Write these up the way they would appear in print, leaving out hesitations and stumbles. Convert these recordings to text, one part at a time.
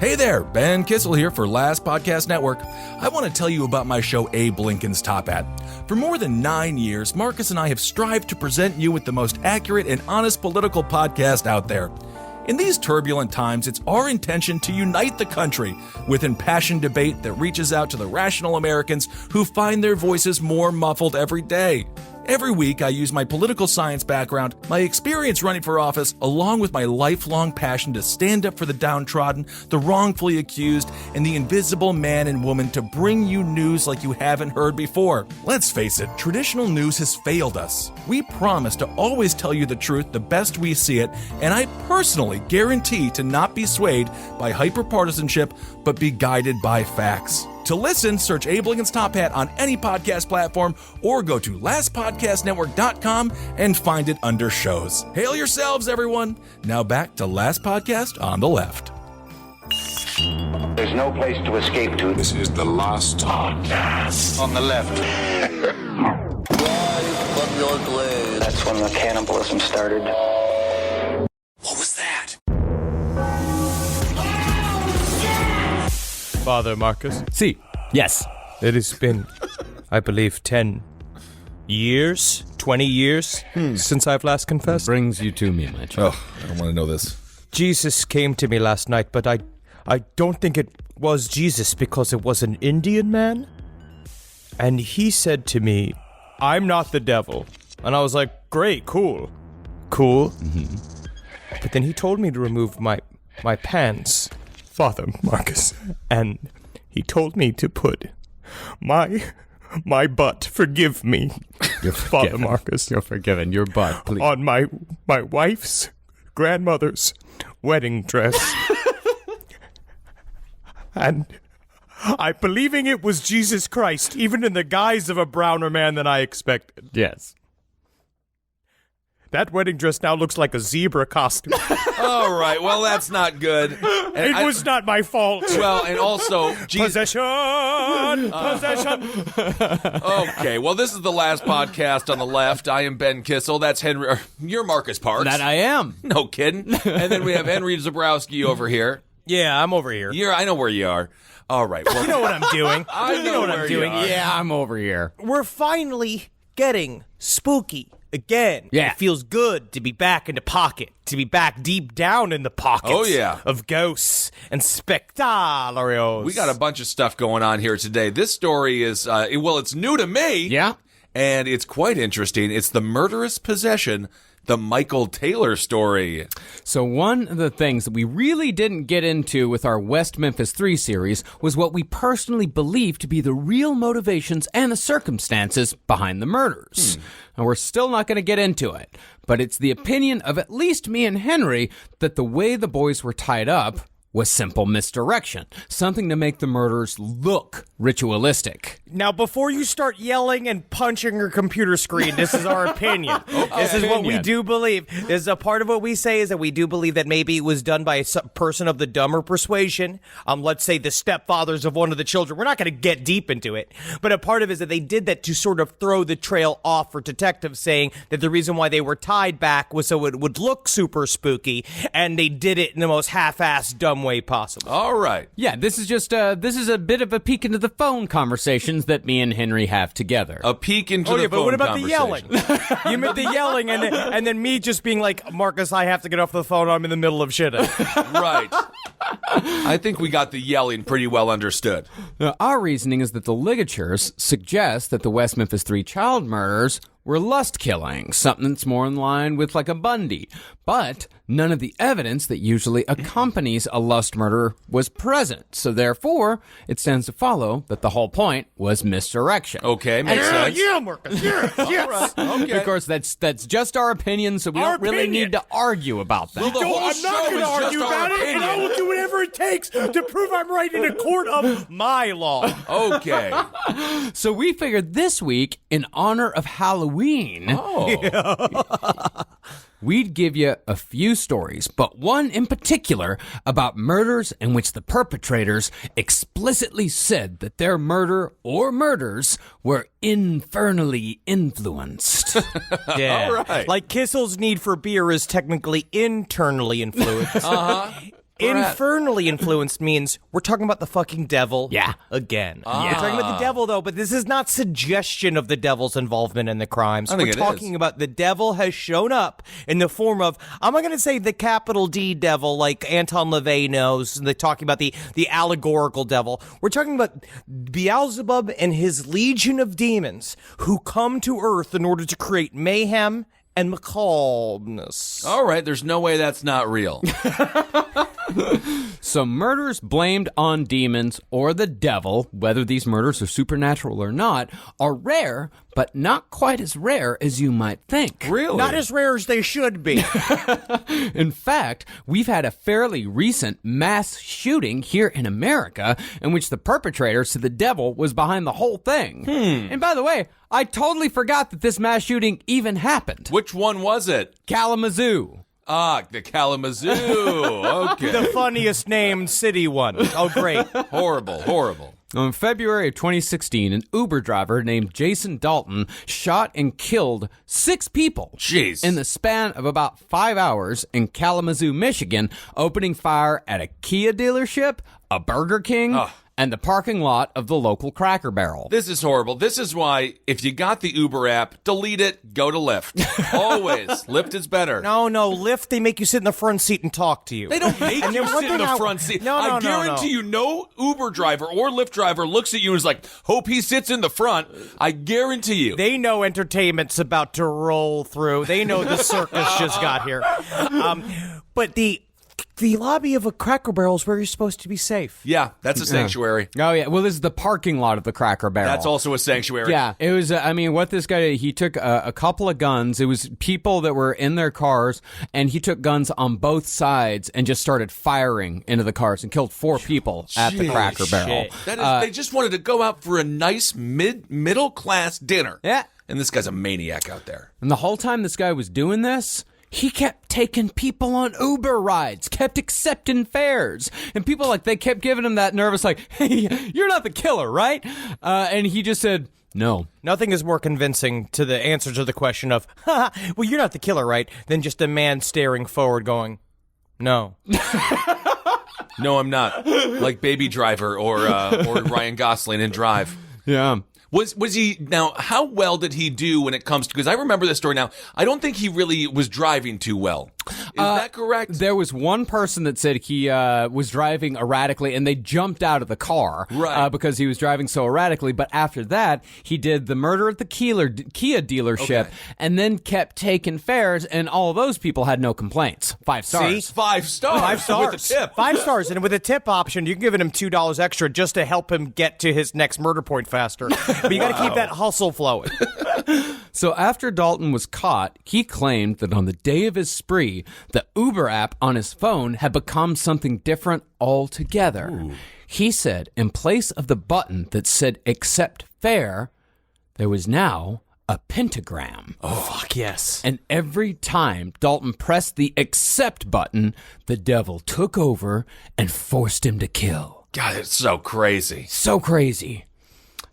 Hey there, Ben Kissel here for Last Podcast Network. I want to tell you about my show, Abe Lincoln's Top Hat. For more than 9 years, Marcus and I have strived to present you with the most accurate and honest political podcast out there. In these turbulent times, it's our intention to unite the country with impassioned debate that reaches out to the rational Americans who find their voices more muffled every day. Every week, I use my political science background, my experience running for office, along with my lifelong passion to stand up for the downtrodden, the wrongfully accused, and the invisible man and woman to bring you news like you haven't heard before. Let's face it, traditional news has failed us. We promise to always tell you the truth the best we see it, and I personally guarantee to not be swayed by hyperpartisanship, but be guided by facts. To listen, search Abe Lincoln's Top Hat on any podcast platform or go to lastpodcastnetwork.com and find it under shows. Hail yourselves, everyone. Now back to Last Podcast on the Left. There's no place to escape to. This is the Last Podcast On the left. That's when the cannibalism started. What was that? Father Marcus. See, yes. It has been, I believe, 10 years, 20 years since I've last confessed. Brings you to me, my child. Oh, I don't want to know this. Jesus came to me last night, but I don't think it was Jesus because it was an Indian man. And he said to me, I'm not the devil. And I was like, great, cool. Cool. Mm-hmm. But then he told me to remove my pants, Father Marcus, and he told me to put my butt, forgive me, Father Marcus. You're forgiven. Your butt, please. On my wife's grandmother's wedding dress. And I'm believing it was Jesus Christ, even in the guise of a browner man than I expected. Yes. That wedding dress now looks like a zebra costume. All right, well, that's not good. It was not my fault. Well, and also, Possession! Okay, well, this is the Last Podcast on the Left. I am Ben Kissel. That's Henry. You're Marcus Parks. That I am. No kidding. And then we have Henry Zabrowski over here. Yeah, I'm over here. I know where you are. All right. Well, You know what I'm doing. I know what where I'm you doing. are. Yeah, I'm over here. We're finally getting spooky again. Yeah. It feels good to be back in the pocket, to be back deep down in the pockets Oh, yeah. of ghosts and spectacularies. we got a bunch of stuff going on here today. This story is, it's new to me. Yeah? And it's quite interesting. It's the murderous possession, the Michael Taylor story. So one of the things that we really didn't get into with our West Memphis 3 series was what we personally believe to be the real motivations and the circumstances behind the murders. And we're still not going to get into it, but it's the opinion of at least me and Henry that the way the boys were tied up was simple misdirection, something to make the murders look ritualistic. Now, before you start yelling and punching your computer screen, this is our opinion. This is what we do believe. This is a part of what we say is that we do believe that maybe it was done by a person of the dumber persuasion. Let's say the stepfathers of one of the children. We're not going to get deep into it, but a part of it is that they did that to sort of throw the trail off for detectives, saying that the reason why they were tied back was so it would look super spooky, and they did it in the most half-assed, dumb way possible. All right. Yeah, this is just this is a bit of a peek into the phone conversations that me and Henry have together. A peek into the yeah, but phone what about the yelling? conversation. You meant the yelling, and then me just being like, Marcus, I have to get off the phone. I'm in the middle of shit. Right. I think we got the yelling pretty well understood. Now, our reasoning is that the ligatures suggest that the West Memphis 3 child murders were lust killings, something that's more in line with like a Bundy. But none of the evidence that usually accompanies a lust murder was present. So therefore, it stands to follow that the whole point was misdirection. Okay, makes sense. Yeah, Marcus. Yeah, yes. Okay. Of course, that's just our opinion, so we Our don't really opinion. need to argue about that. Well, the whole I'm not show going is to argue just our about it, and I opinion. will do whatever it takes to prove I'm right in a court of my law. Okay. So we figured this week, in honor of Halloween, we'd give you a few stories, but one in particular about murders in which the perpetrators explicitly said that their murder or murders were infernally influenced. Yeah. All right. Like Kissel's need for beer is technically internally influenced. Infernally influenced means we're talking about the fucking devil. Yeah. Again. We're talking about the devil, though, but this is not suggestion of the devil's involvement in the crimes. think We're it talking is. about the devil has shown up in the form of, I'm not going to say the capital D devil like Anton LaVey knows. They're talking about the allegorical devil. We're talking about Beelzebub and his legion of demons who come to Earth in order to create mayhem and macabreness. All right, there's no way that's not real. So murders blamed on demons or the devil, whether these murders are supernatural or not, are rare, but not quite as rare as you might think. Really? Not as rare as they should be. In fact, we've had a fairly recent mass shooting here in America in which the perpetrator said the devil was behind the whole thing. And by the way, I totally forgot that this mass shooting even happened. Which one was it? Kalamazoo. Ah, the Kalamazoo. Okay. The funniest named city one. Oh, great. Horrible. In February of 2016, an Uber driver named Jason Dalton shot and killed 6 people. Jeez. In the span of about 5 hours in Kalamazoo, Michigan, opening fire at a Kia dealership, a Burger King, and the parking lot of the local Cracker Barrel. This is horrible. This is why, if you got the Uber app, delete it, go to Lyft. Always. Lyft is better. No, Lyft, they make you sit in the front seat and talk to you. They don't make And you then one sit in thing the front seat. I No, guarantee you no Uber driver or Lyft driver looks at you and is like, hope he sits in the front. I guarantee you. They know entertainment's about to roll through. They know the circus just got here. But the lobby of a Cracker Barrel is where you're supposed to be safe. Yeah, that's a sanctuary. Oh, yeah. Well, this is the parking lot of the Cracker Barrel. That's also a sanctuary. Yeah, it was, what this guy did, he took a couple of guns. It was people that were in their cars, and he took guns on both sides and just started firing into the cars and killed 4 people at the Cracker Barrel. Shit. That is, they just wanted to go out for a nice middle class dinner. Yeah. And this guy's a maniac out there. And the whole time this guy was doing this, he kept taking people on Uber rides, kept accepting fares. And people, they kept giving him that nervous, hey, you're not the killer, right? And he just said, no. Nothing is more convincing to the answer to the question of, well, you're not the killer, right? Than just a man staring forward going, no. No, I'm not. Like Baby Driver or Ryan Gosling in Drive. Yeah. Was he, now, how well did he do when it comes to, because I remember this story now, I don't think he really was driving too well. Is that correct? There was one person that said he was driving erratically, and they jumped out of the car because he was driving so erratically. But after that, he did the murder at the Kia dealership, and then kept taking fares, and all of those people had no complaints. 5 stars. See? 5 stars. 5 stars. With a tip. 5 stars. And with a tip option, you can give him $2 extra just to help him get to his next murder point faster. But you got to keep that hustle flowing. So after Dalton was caught, he claimed that on the day of his spree, the Uber app on his phone had become something different altogether. Ooh. He said in place of the button that said accept fare, there was now a pentagram. Oh, fuck yes. And every time Dalton pressed the accept button, the devil took over and forced him to kill. God, it's so crazy. So crazy.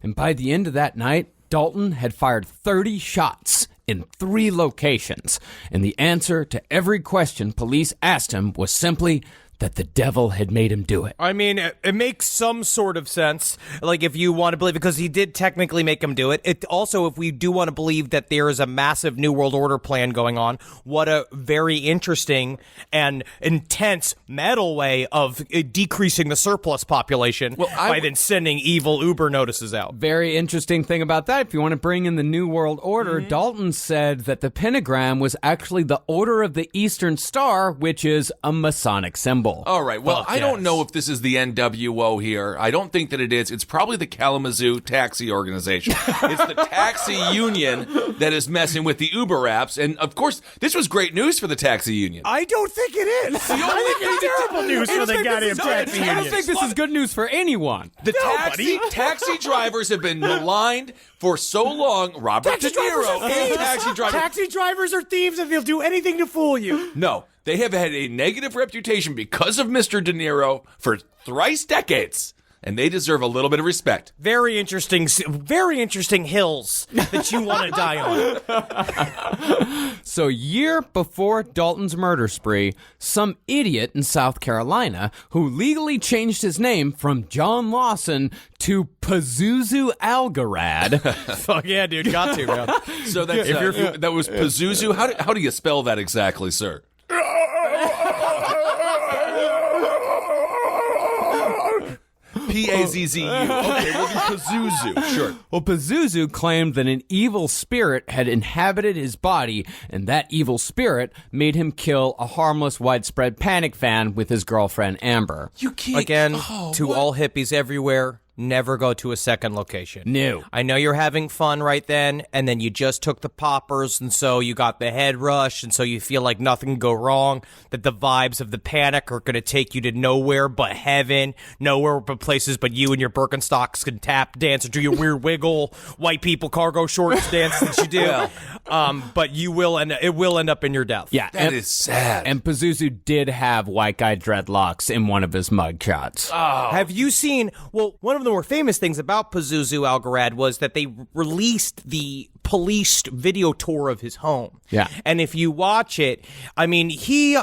And by the end of that night, Dalton had fired 30 shots in 3 locations. And the answer to every question police asked him was simply that the devil had made him do it. I mean, it makes some sort of sense, like if you want to believe, because he did technically make him do it. It also, if we do want to believe that there is a massive New World Order plan going on, what a very interesting and intense metal way of decreasing the surplus population by then sending evil Uber notices out. Very interesting thing about that, if you want to bring in the New World Order, Dalton said that the pentagram was actually the Order of the Eastern Star, which is a Masonic symbol. All right. Well, I don't know if this is the NWO here. I don't think that it is. It's probably the Kalamazoo Taxi Organization. It's the taxi union that is messing with the Uber apps. And, of course, this was great news for the taxi union. I don't think it is. I think it's terrible news for the goddamn taxi union. I don't think this is good news for anyone. The taxi drivers have been maligned for so long. Robert De Niro is taxi driver. Taxi drivers are thieves and they'll do anything to fool you. No. They have had a negative reputation because of Mr. De Niro for thrice decades. and they deserve a little bit of respect. Very interesting hills that you want to die on. So, year before Dalton's murder spree, some idiot in South Carolina who legally changed his name from John Lawson to Pazuzu Algarad. Fuck yeah, dude, got to, man. So that's, that was Pazuzu. How do you spell that exactly, sir? P-A-Z-Z-U. Okay, we'll do Pazuzu. Sure. Well, Pazuzu claimed that an evil spirit had inhabited his body, and that evil spirit made him kill a harmless widespread panic fan with his girlfriend Amber. You can't... Again, to all hippies everywhere, never go to a second location. No. I know you're having fun right then, and then you just took the poppers, and so you got the head rush, and so you feel like nothing can go wrong, that the vibes of the panic are going to take you to nowhere but heaven, nowhere but places but you and your Birkenstocks can tap dance or do your weird wiggle, white people cargo shorts dance that you do. But it will end up in your death. Yeah, That is sad. And Pazuzu did have white guy dreadlocks in one of his mugshots. Have you seen, well, one of the more famous things about Pazuzu Algarad was that they released the policed video tour of his home. Yeah. And if you watch it, I mean, he...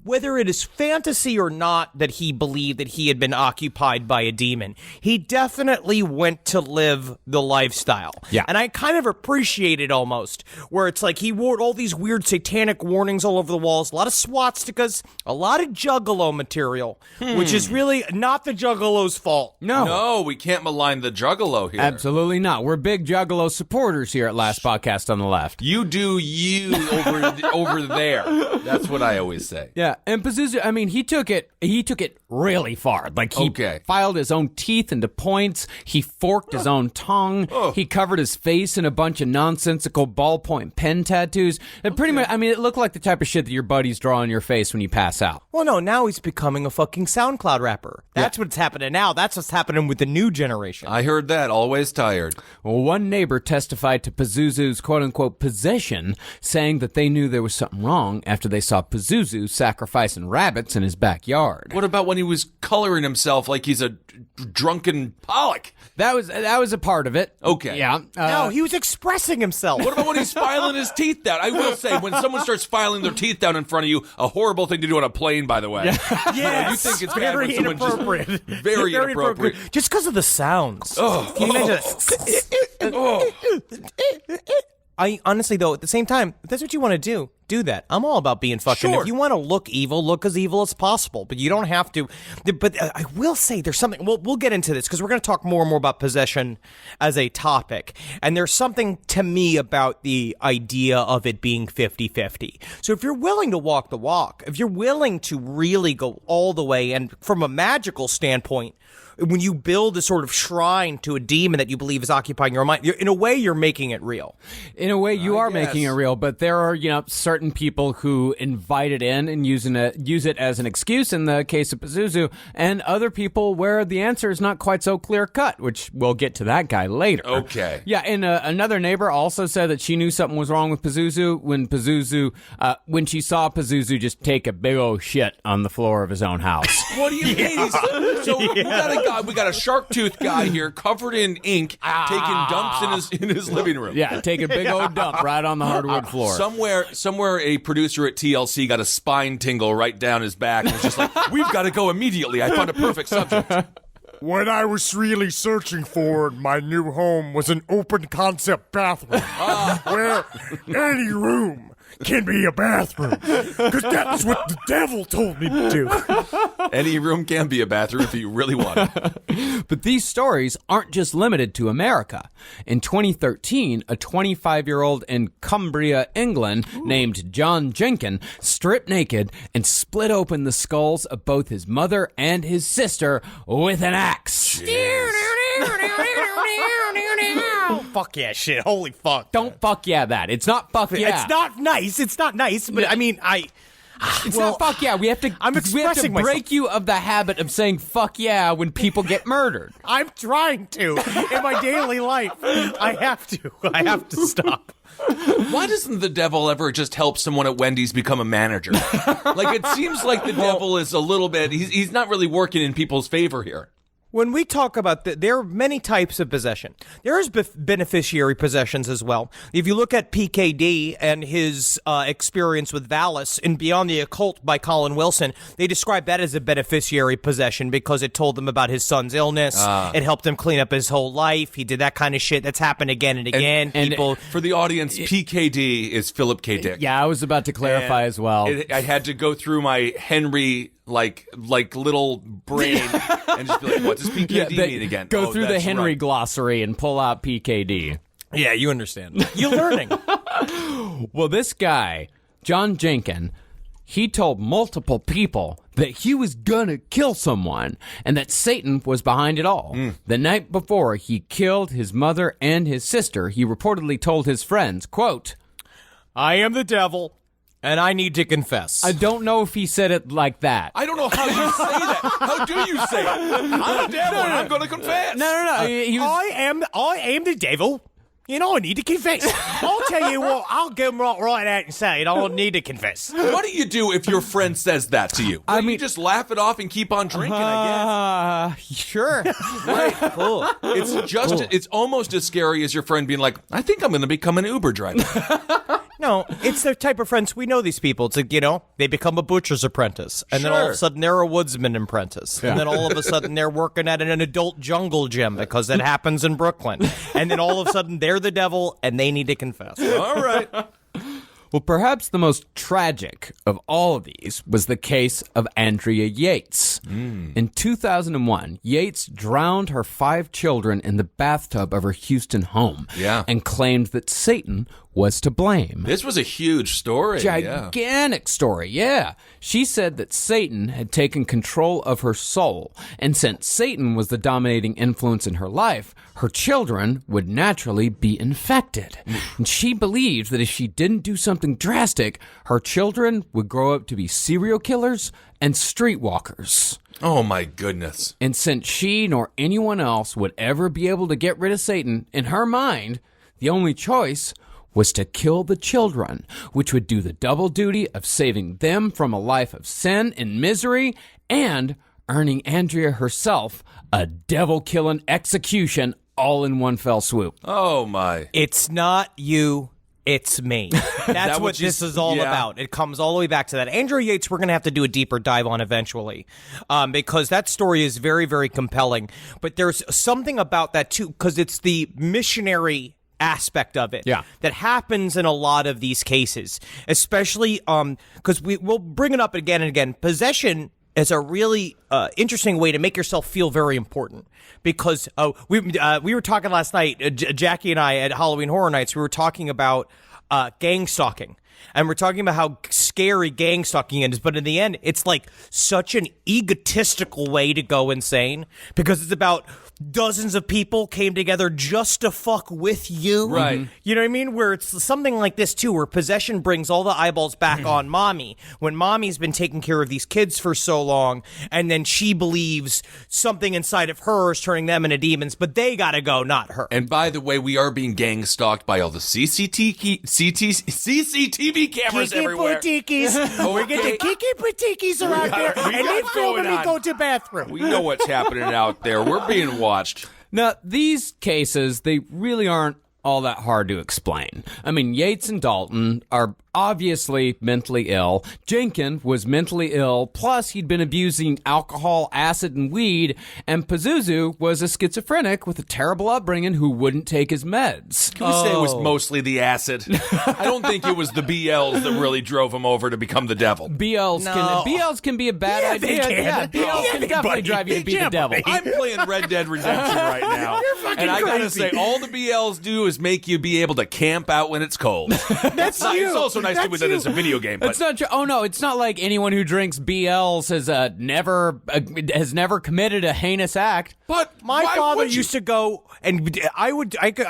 whether it is fantasy or not that he believed that he had been occupied by a demon, he definitely went to live the lifestyle. Yeah. And I kind of appreciate it almost, where it's like he wore all these weird satanic warnings all over the walls, a lot of swastikas, a lot of juggalo material, which is really not the juggalo's fault. No, we can't malign the juggalo here. Absolutely not. We're big Juggalo supporters here at Last Podcast on the Left. You do you over there. That's what I always say. Yeah, and Pazuzu, I mean, he took it really far. Like, he filed his own teeth into points, he forked his own tongue, he covered his face in a bunch of nonsensical ballpoint pen tattoos, and pretty much, I mean, it looked like the type of shit that your buddies draw on your face when you pass out. Well, no, now he's becoming a fucking SoundCloud rapper. That's what's happening now. That's what's happening with the new generation. I heard that. Always tired. Well, one neighbor testified to Pazuzu's quote-unquote possession, saying that they knew there was something wrong after they saw Pazuzu sacrificing rabbits in his backyard. What about when he was coloring himself like he's a drunken Pollock? That was a part of it. Okay. Yeah. No, he was expressing himself. What about when he's filing his teeth down? I will say, when someone starts filing their teeth down in front of you, a horrible thing to do on a plane, by the way. Yes, you think it's bad when very someone inappropriate. just... Very inappropriate. Just because of the sounds. Oh. Can you imagine that? I honestly, though, at the same time, if that's what you want to do that. I'm all about being fucking. Sure. If you want to look as evil as possible, but you don't have to. But I will say there's something. We'll get into this because we're going to talk more and more about possession as a topic. And there's something to me about the idea of it being 50-50. So if you're willing to walk the walk, if you're willing to really go all the way, and from a magical standpoint, when you build a sort of shrine to a demon that you believe is occupying your mind, in a way, you're making it real. In a way, you are making it real, but there are, certain people who invite it in and use it as an excuse in the case of Pazuzu, and other people where the answer is not quite so clear-cut, which we'll get to that guy later. Okay. Yeah, and another neighbor also said that she knew something was wrong with Pazuzu when she saw Pazuzu just take a big old shit on the floor of his own house. What do you mean? So we got a shark tooth guy here covered in ink taking dumps in his living room. Yeah, take a big old dump right on the hardwood floor. Somewhere a producer at TLC got a spine tingle right down his back and was just like, we've got to go immediately. I found a perfect subject. What I was really searching for in my new home was an open concept bathroom where any room can be a bathroom, because that's what the devil told me to do. Any room can be a bathroom if you really want it. But these stories aren't just limited to America. In 2013, a 25-year-old in Cumbria, England, named John Jenkin, stripped naked and split open the skulls of both his mother and his sister with an axe. Fuck yeah, shit. Holy fuck. Don't fuck yeah that. It's not fuck yeah. It's not nice, but I mean, It's not fuck yeah. We have to expressing break myself. you of the habit of saying fuck yeah when people get murdered. I'm trying to in my daily life. I have to stop. Why doesn't the devil ever just help someone at Wendy's become a manager? Like, it seems like the devil is a little bit, he's not really working in people's favor here. When we talk about there are many types of possession. There is beneficiary possessions as well. If you look at PKD and his experience with Valis in Beyond the Occult by Colin Wilson, they describe that as a beneficiary possession because it told them about his son's illness. It helped him clean up his whole life. He did that kind of shit. That's happened again and again. And for the audience, PKD is Philip K. Dick. Yeah, I was about to clarify as well. I had to go through my Henry like little brain and just be like, what does PKD mean again? Go through the Henry glossary and pull out PKD. Yeah, you understand. You're learning. Well, this guy, John Jenkin, he told multiple people that he was gonna kill someone and that Satan was behind it all. The night before he killed his mother and his sister, he reportedly told his friends, quote, I am the devil. And I need to confess. I don't know if he said it like that. I don't know how you say that. How do you say it? I'm the devil and I'm going to confess. No. He was... I am the devil. You know, I need to confess. I'll tell you what, I'll go right out and say it. I need to confess. What do you do if your friend says that to you? I mean, you just laugh it off and keep on drinking, I guess. Sure. Right. Cool. It's almost as scary as your friend being like, I think I'm going to become an Uber driver. No, it's the type of friends, we know these people. It's like, they become a butcher's apprentice. And then all of a sudden they're a woodsman apprentice. Yeah. And then all of a sudden they're working at an adult jungle gym because that happens in Brooklyn. And then all of a sudden they're the devil and they need to confess. All right. Well, perhaps the most tragic of all of these was the case of Andrea Yates. In 2001, Yates drowned her 5 children in the bathtub of her Houston home and claimed that Satan was to blame. This was a huge story. Gigantic story, yeah. She said that Satan had taken control of her soul, and since Satan was the dominating influence in her life, her children would naturally be infected. And she believed that if she didn't do something drastic, her children would grow up to be serial killers and streetwalkers. Oh my goodness. And since she nor anyone else would ever be able to get rid of Satan, in her mind, the only choice was to kill the children, which would do the double duty of saving them from a life of sin and misery and earning Andrea herself a devil-killing execution all in one fell swoop. Oh my. It's not you. It's me. That's what this is all about. It comes all the way back to that. Andrea Yates, we're going to have to do a deeper dive on eventually because that story is very, very compelling. But there's something about that, too, because it's the missionary aspect of it that happens in a lot of these cases, especially because we'll bring it up again and again. Possession is a really interesting way to make yourself feel very important because we were talking last night, Jackie and I at Halloween Horror Nights, we were talking about gang stalking. And we're talking about how scary gang stalking is, but in the end, it's like such an egotistical way to go insane because it's about dozens of people came together just to fuck with you. Right. You know what I mean? Where it's something like this, too, where possession brings all the eyeballs back on mommy when mommy's been taking care of these kids for so long, and then she believes something inside of her is turning them into demons, but they gotta go, not her. And by the way, we are being gang stalked by all the CCTV cameras everywhere. We're getting Kiki Patikis around there, and they film when we go to the bathroom. We know what's happening out there. We're being watched. Now, these cases, they really aren't all that hard to explain. I mean, Yates and Dalton are obviously mentally ill. Jenkins was mentally ill, plus he'd been abusing alcohol, acid, and weed, and Pazuzu was a schizophrenic with a terrible upbringing who wouldn't take his meds. Can we say it was mostly the acid? I don't think it was the BLs that really drove him over to become the devil. BLs can be a bad idea. Yeah, BLs can definitely drive you to be the devil. I'm playing Red Dead Redemption right now. You're fucking and I gotta crazy. say, all the BLs do is make you be able to camp out when it's cold. That's you. It's also nice to that it's a video game. But it's not true. Oh no, it's not like anyone who drinks BLs has never committed a heinous act. But my father used to go, and I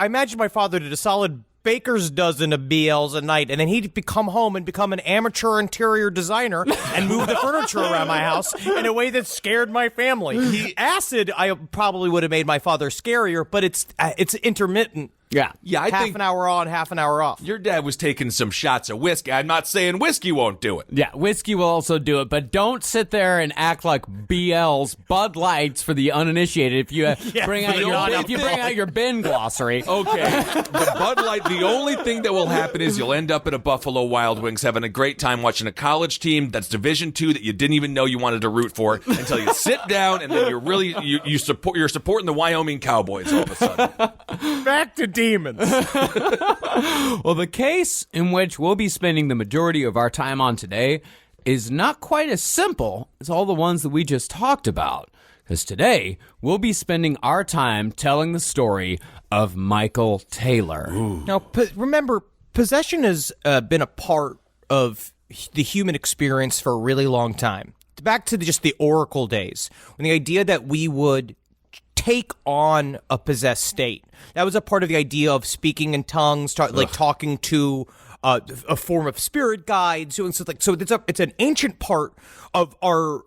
imagine my father did a solid baker's dozen of BLs a night, and then he'd come home and become an amateur interior designer and move the furniture around my house in a way that scared my family. Acid, I probably would have made my father scarier, but it's intermittent. Yeah. Yeah, I half think an hour on, half an hour off. your dad was taking some shots of whiskey. I'm not saying whiskey won't do it. Yeah, whiskey will also do it, but don't sit there and act like BL's Bud Lights for the uninitiated if you bring out your bin glossary. Okay, the Bud Light, the only thing that will happen is you'll end up at a Buffalo Wild Wings having a great time watching a college team that's Division II that you didn't even know you wanted to root for until you sit down and then you're supporting the Wyoming Cowboys all of a sudden. Back to demons. Well, the case in which we'll be spending the majority of our time on today is not quite as simple as all the ones that we just talked about. Because today, we'll be spending our time telling the story of Michael Taylor. Now, remember, possession has been a part of the human experience for a really long time. Back to just the Oracle days, when the idea that we would take on a possessed state. That was a part of the idea of speaking in tongues, talking to a form of spirit guides. So it's an ancient part of our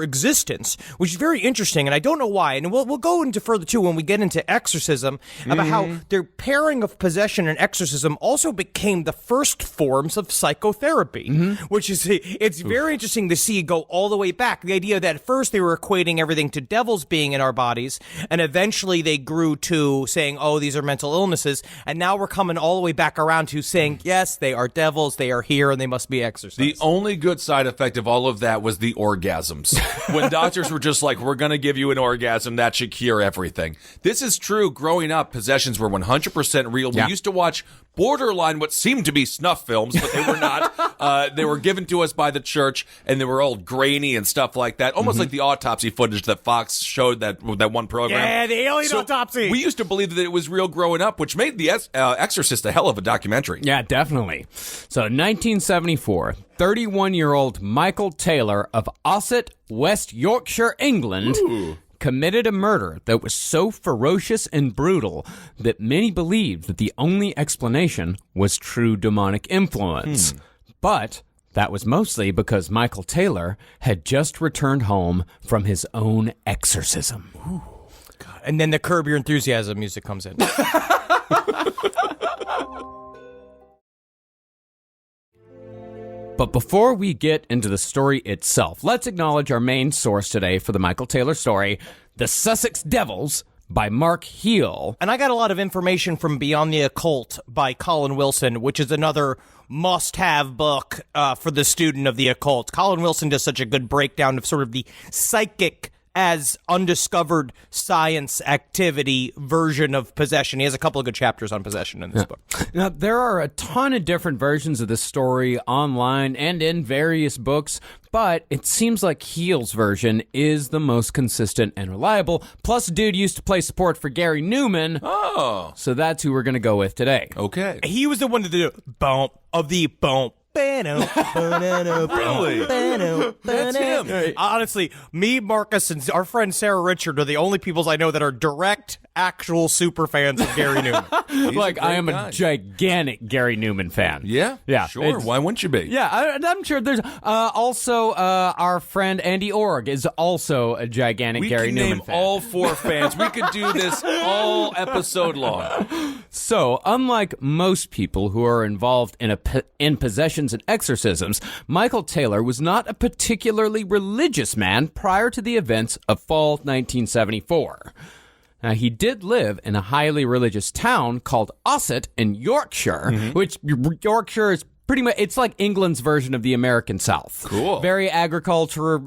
existence, which is very interesting, and I don't know why. And we'll go into further too when we get into exorcism about how their pairing of possession and exorcism also became the first forms of psychotherapy, which is it's very interesting to see go all the way back. The idea that at first they were equating everything to devils being in our bodies, and eventually they grew to saying, "Oh, these are mental illnesses," and now we're coming all the way back around to saying, "Yes, they are devils. They are here, and they must be exorcised." The only good side effect of all of that was the orgasms. When doctors were just like, we're going to give you an orgasm, that should cure everything. This is true. Growing up, possessions were 100% real. Yeah. We used to watch borderline what seemed to be snuff films, but they were not. They were given to us by the church, and they were all grainy and stuff like that, almost like the autopsy footage that Fox showed that one program. Yeah, the alien autopsy. We used to believe that it was real growing up, which made The Exorcist a hell of a documentary. Yeah, definitely. So, 1974, 31-year-old Michael Taylor of Ossett, West Yorkshire, England, committed a murder that was so ferocious and brutal that many believed that the only explanation was true demonic influence. But that was mostly because Michael Taylor had just returned home from his own exorcism. God. And then the Curb Your Enthusiasm music comes in. But before we get into the story itself, let's acknowledge our main source today for the Michael Taylor story, The Sussex Devils by Mark Heel. And I got a lot of information from Beyond the Occult by Colin Wilson, which is another must-have book for the student of the occult. Colin Wilson does such a good breakdown of sort of the psychic as undiscovered science activity version of possession. He has a couple of good chapters on possession in this book. Now, there are a ton of different versions of this story online and in various books, but it seems like Heel's version is the most consistent and reliable. Plus, dude used to play support for Gary Newman. Oh. So that's who we're going to go with today. Okay. He was the one to do bump of the bump. Really? That's him. Honestly, me, Marcus, and our friend Sarah Richard are the only people I know that are direct, actual super fans of Gary Newman. Like, I am guy. a gigantic Gary Newman fan. Yeah? Yeah. Sure. Why wouldn't you be? Yeah, I'm sure there's also our friend Andy Org is also a gigantic We Gary can Newman name fan. all four fans. We could do this all episode long. So, unlike most people who are involved in possessions and exorcisms, Michael Taylor was not a particularly religious man prior to the events of fall 1974. Now, he did live in a highly religious town called Ossett in Yorkshire, which Yorkshire is pretty much, it's like England's version of the American South. Cool. Very agricultural,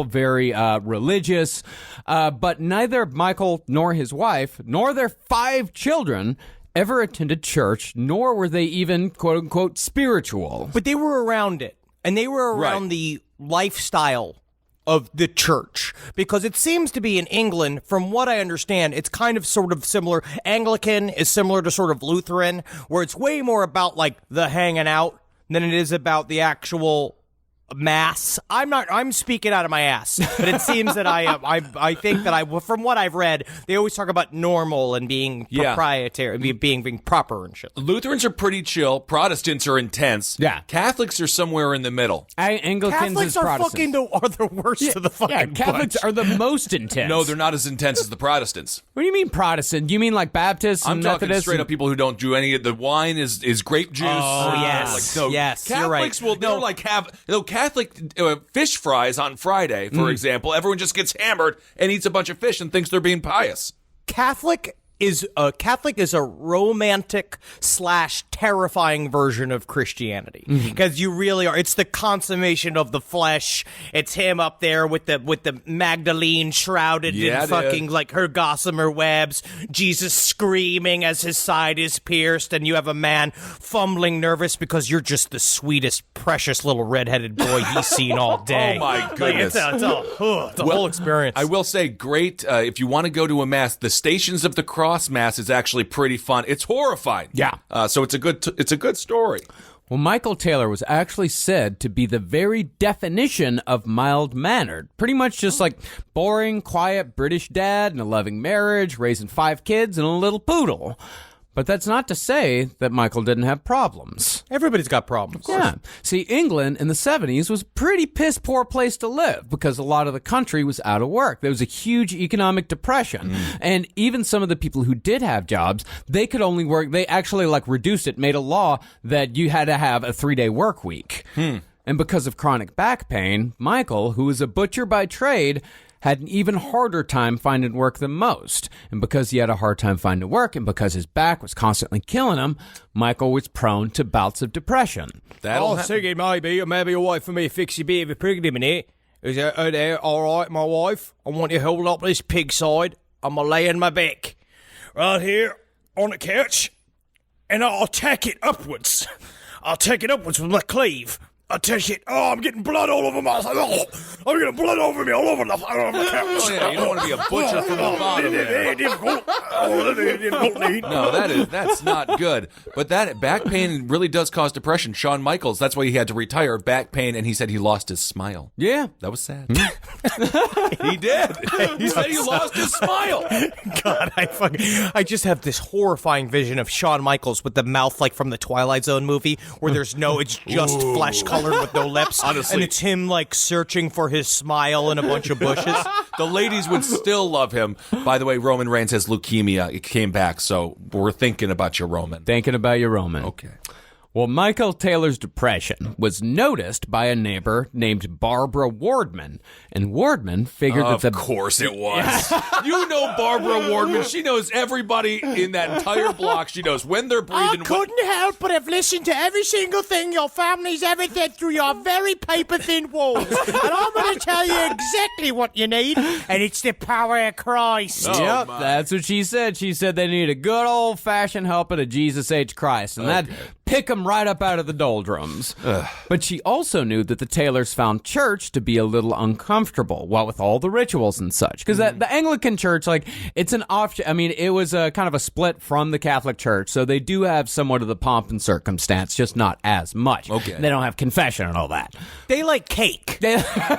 very religious. But neither Michael nor his wife, nor their 5 children, ever attended church, nor were they even, quote-unquote, spiritual. But they were around it, and they were around Right. the lifestyle of the church, because it seems to be in England, from what I understand, it's kind of sort of similar. Anglican is similar to sort of Lutheran, where it's way more about like the hanging out than it is about the actual Mass. I'm speaking out of my ass, but it seems that I think that from what I've read, they always talk about normal and being proprietary, being proper and shit. Lutherans are pretty chill. Protestants are intense. Yeah. Catholics are somewhere in the middle. Anglicans Catholics is are Protestants. are the worst of the fucking Yeah, Catholics bunch. are the most intense. No, they're not as intense as the Protestants. What do you mean Protestant? Do you mean like Baptists I'm and talking Methodists? straight up people who don't do any of the wine is grape juice. Oh, yes. Yes, you're Catholics right. will they'll like have Catholic fish fries on Friday, for example. Everyone just gets hammered and eats a bunch of fish and thinks they're being pious. Catholic is a romantic / terrifying version of Christianity, because you really are. It's the consummation of the flesh. It's him up there with the Magdalene shrouded in fucking like her gossamer webs. Jesus screaming as his side is pierced, and you have a man fumbling nervous because you're just the sweetest, precious little redheaded boy he's seen all day. Oh my goodness! It's a whole experience. I will say, great if you want to go to a mass. The Stations of the Cross Mass is actually pretty fun. It's horrifying. Yeah. So it's a good story. Well, Michael Taylor was actually said to be the very definition of mild-mannered. Pretty much just like boring, quiet British dad and a loving marriage, raising 5 kids and a little poodle. But that's not to say that Michael didn't have problems. Everybody's got problems. Yeah. See, England in the 70s was a pretty piss-poor place to live because a lot of the country was out of work. There was a huge economic depression. And even some of the people who did have jobs, they could only work, they actually reduced it, made a law that you had to have a 3-day work week. And because of chronic back pain, Michael, who was a butcher by trade, had an even harder time finding work than most. And because he had a hard time finding work and because his back was constantly killing him, Michael was prone to bouts of depression. Thinking maybe a way for me to fix a bit of a pig in it. Is that all right, my wife? I want you to hold up this pig side. I'm going to lay in my back. Right here on the couch. And I'll tack it upwards. I'll take it upwards with my cleave. I take it. Oh, I'm getting blood all over my. Oh, I'm getting blood over me all over the couch. Oh yeah, you don't want to be a butcher from the bottom there. No, that's not good. But that back pain really does cause depression. Shawn Michaels, that's why he had to retire. Back pain, and he said he lost his smile. Yeah. That was sad. He did. He said he lost his smile. God, I just have this horrifying vision of Shawn Michaels with the mouth like from the Twilight Zone movie, where it's just flesh colored with no lips. Honestly. And it's him like searching for his smile in a bunch of bushes. The ladies would still love him. By the way, Roman Reigns has leukemia. It came back, so we're thinking about you, Roman. Thinking about you, Roman. Okay. Well, Michael Taylor's depression was noticed by a neighbor named Barbara Wardman, and Wardman figured that Of course it was. You know Barbara Wardman. She knows everybody in that entire block. She knows when they're breathing. I couldn't help but have listened to every single thing your family's ever said through your very paper-thin walls. And I'm going to tell you exactly what you need, and it's the power of Christ. Yep, that's what she said. She said they need a good old-fashioned helping of Jesus H. Christ, and that'd pick them right up out of the doldrums. But she also knew that the Taylors found church to be a little uncomfortable, what with all the rituals and such. Because the Anglican Church, it's an offshoot. I mean, it was a kind of a split from the Catholic Church, so they do have somewhat of the pomp and circumstance, just not as much. Okay. They don't have confession and all that. They like cake.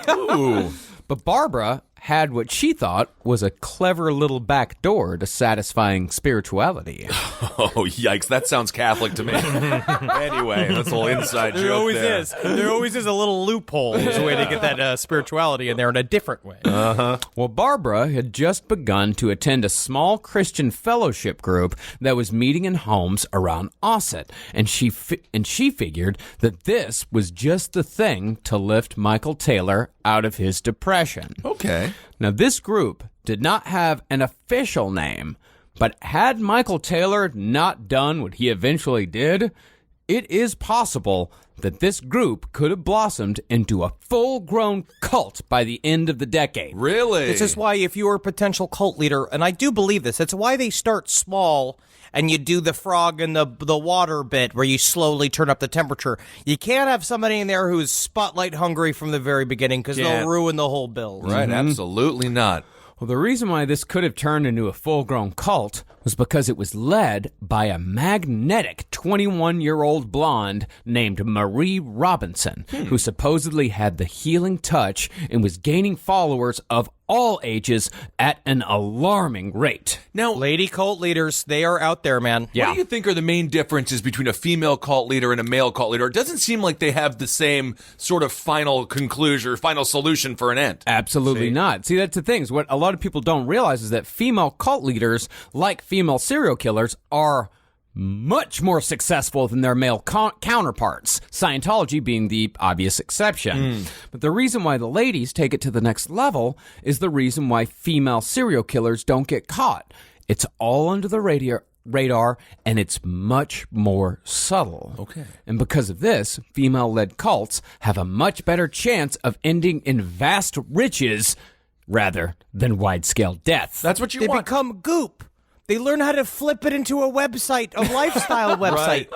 Ooh. But Barbara had what she thought was a clever little back door to satisfying spirituality. Oh, yikes. That sounds Catholic to me. Anyway, that's a little inside joke There always there. is. There always is a little loophole. There's a way to get that spirituality in there in a different way. Well, Barbara had just begun to attend a small Christian fellowship group that was meeting in homes around Ossett, and she figured that this was just the thing to lift Michael Taylor out of his depression. Okay. Now, this group did not have an official name, but had Michael Taylor not done what he eventually did, it is possible that this group could have blossomed into a full-grown cult by the end of the decade. Really? This is why if you're a potential cult leader, and I do believe this, it's why they start small and you do the frog and the water bit where you slowly turn up the temperature. You can't have somebody in there who's spotlight hungry from the very beginning because they'll ruin the whole build. Right, absolutely not. Well, the reason why this could have turned into a full-grown cult was because it was led by a magnetic 21-year-old blonde named Marie Robinson, who supposedly had the healing touch and was gaining followers of all ages at an alarming rate. Now, Lady cult leaders, they are out there, man. what do you think are the main differences between a female cult leader and a male cult leader? It doesn't seem like they have the same sort of final conclusion or final solution for an end. Absolutely not. See, that's the thing. What a lot of people don't realize is that female cult leaders, like female serial killers, are much more successful than their male counterparts, Scientology being the obvious exception. But the reason why the ladies take it to the next level is the reason why female serial killers don't get caught. It's all under the radar, and it's much more subtle. Okay. And because of this, female-led cults have a much better chance of ending in vast riches rather than wide-scale death. That's what you They want. become goop. They learn how to flip it into a website, a lifestyle website.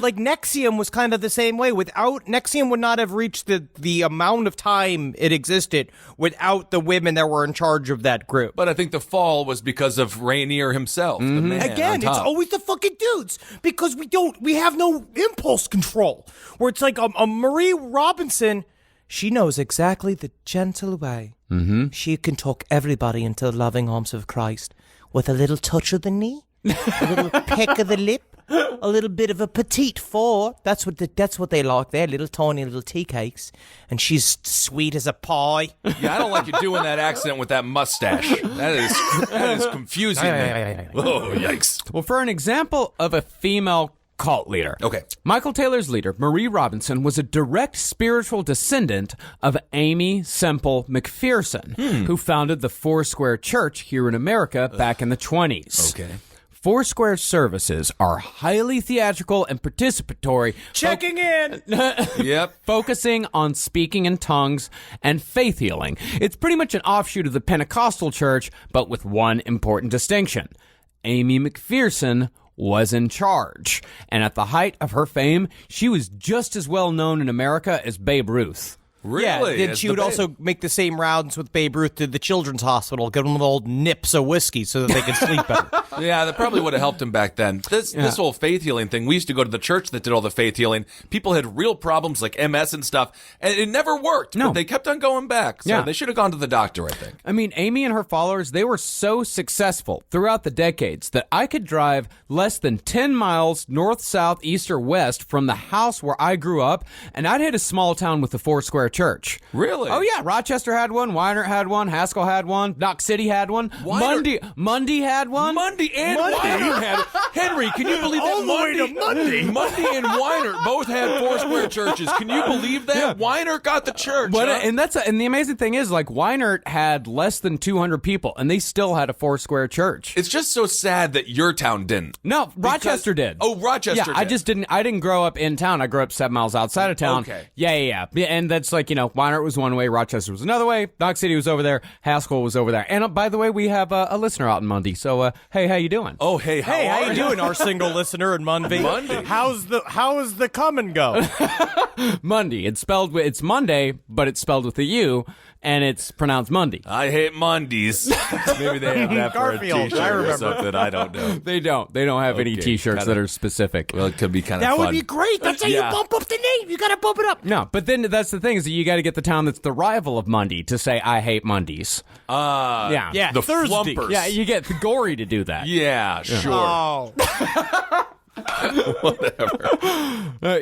Like NXIVM was kind of the same way. Without NXIVM would not have reached the amount of time it existed without the women that were in charge of that group. But I think the fall was because of Rainier himself. The man Again, on it's top. always the fucking dudes because we have no impulse control. Where it's like a Marie Robinson, she knows exactly the gentle way. Mm-hmm. She can talk everybody into the loving arms of Christ with a little touch of the knee, a little peck of the lip, a little bit of a petite four. That's what they like. They're little tiny little tea cakes, and she's sweet as a pie. Yeah, I don't like you doing that accent with that mustache. That is confusing me. Oh, yikes. Well, for an example of a female cult leader. Okay. Michael Taylor's leader, Marie Robinson, was a direct spiritual descendant of Amy Semple McPherson, who founded the Foursquare Church here in America back in the 20s. Okay. Foursquare services are highly theatrical and participatory. Checking in. Yep. Focusing on speaking in tongues and faith healing. It's pretty much an offshoot of the Pentecostal church, but with one important distinction. Amy McPherson was in charge. And at the height of her fame, she was just as well known in America as Babe Ruth. Really? Yeah, then As she the would babe. also make the same rounds with Babe Ruth to the children's hospital, give them the old nips of whiskey so that they could sleep better. Yeah, that probably would have helped him back then. This whole faith healing thing, we used to go to the church that did all the faith healing. People had real problems like MS and stuff, and it never worked. No. But they kept on going back. So Yeah. they should have gone to the doctor, I think. I mean, Amy and her followers, they were so successful throughout the decades that I could drive less than 10 miles north, south, east, or west from the house where I grew up, and I'd hit a small town with the Foursquare Church. Really? Oh, yeah. Rochester had one. Weinert had one. Haskell had one. Knox City had one. Weinert- Mundy had one. Mundy and Weinert had Henry, can you believe that? All the way to Mundy. Mundy and Weinert both had Foursquare churches. Can you believe that? Yeah. Weinert got the church. But, huh? and the amazing thing is, like, Weinert had less than 200 people, and they still had a Foursquare Church. It's just so sad that your town didn't. No, Rochester did. Oh, Rochester Yeah, did. I didn't grow up in town. I grew up 7 miles outside of town. Okay. Yeah. And that's like, Weinert was one way, Rochester was another way, Knox City was over there, Haskell was over there. And by the way, we have a listener out in Mundy. So, hey, how you doing? Oh, hey, Hey, how you doing, our single listener in Mundy? Mundy. How's the come and go? Mundy. It's Monday, but it's spelled with a U, and it's pronounced Mundy. I hate Mondays. Maybe they have that for a Garfield, t-shirt I or remember. something. I don't know. They don't have any Okay, T-shirts kinda. that are specific. Well, it could be kind of That fun. would be great. That's how Yeah. you bump up the name. You gotta bump it up. No, but then that's the thing is that you got to get the town that's the rival of Mundy to say I hate Mondays. Yeah, the Thursday. Flumpers. Yeah, you get the Gory to do that. Yeah, sure. Oh.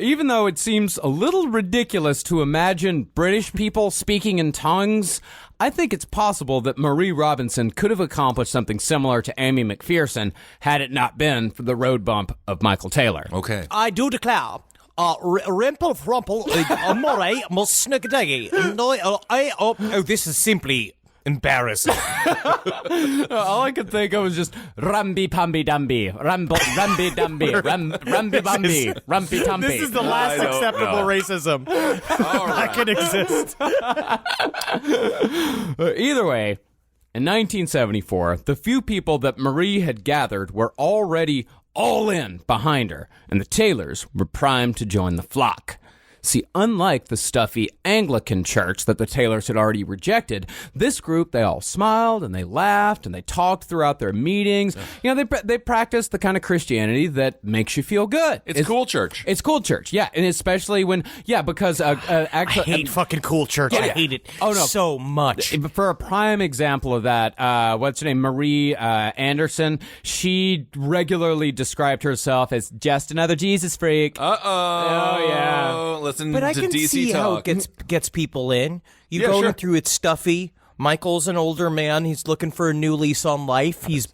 Even though it seems a little ridiculous to imagine British people speaking in tongues, I think it's possible that Marie Robinson could have accomplished something similar to Amy McPherson had it not been for the road bump of Michael Taylor. Okay. I do declare, Rimple Frumple, Moray, Musnugdaggy. Oh, this is simply embarrassing. All I could think of was just Rumby Pumby Dumby, Rumby Dumby, Rumby Bumby, Rumpy Tumpy. This is the last I don't acceptable know. racism that can exist. Either way, in 1974, the few people that Marie had gathered were already all in behind her, and the Taylors were primed to join the flock. See, unlike the stuffy Anglican church that the Taylors had already rejected, this group, they all smiled and they laughed and they talked throughout their meetings. You know, they practiced the kind of Christianity that makes you feel good. It's cool church. It's cool church, yeah. And especially when, because actually... I hate fucking cool church. I hate it so much. For a prime example of that, what's her name? Marie Anderson. She regularly described herself as just another Jesus freak. Oh, yeah. Listen But I to can DC see how talk. it gets people in. You Yeah, go sure. through it's stuffy. Michael's an older man. He's looking for a new lease on life. He's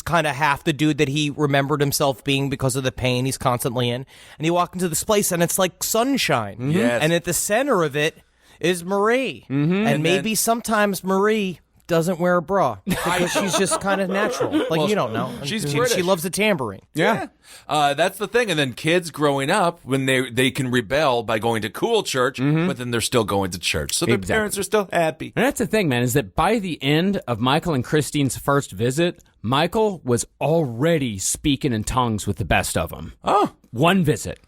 kind of half the dude that he remembered himself being because of the pain he's constantly in. And you walk into this place and it's like sunshine. Yes. And at the center of it is Marie. And maybe sometimes Marie doesn't wear a bra because she's just kind of natural. Like, Well, you don't know. she's she British. loves the tambourine. Yeah. That's the thing. And then kids growing up, when they can rebel by going to cool church, but then they're still going to church. So their parents are still happy. And that's the thing, man, is that by the end of Michael and Christine's first visit, Michael was already speaking in tongues with the best of them. Oh. One visit.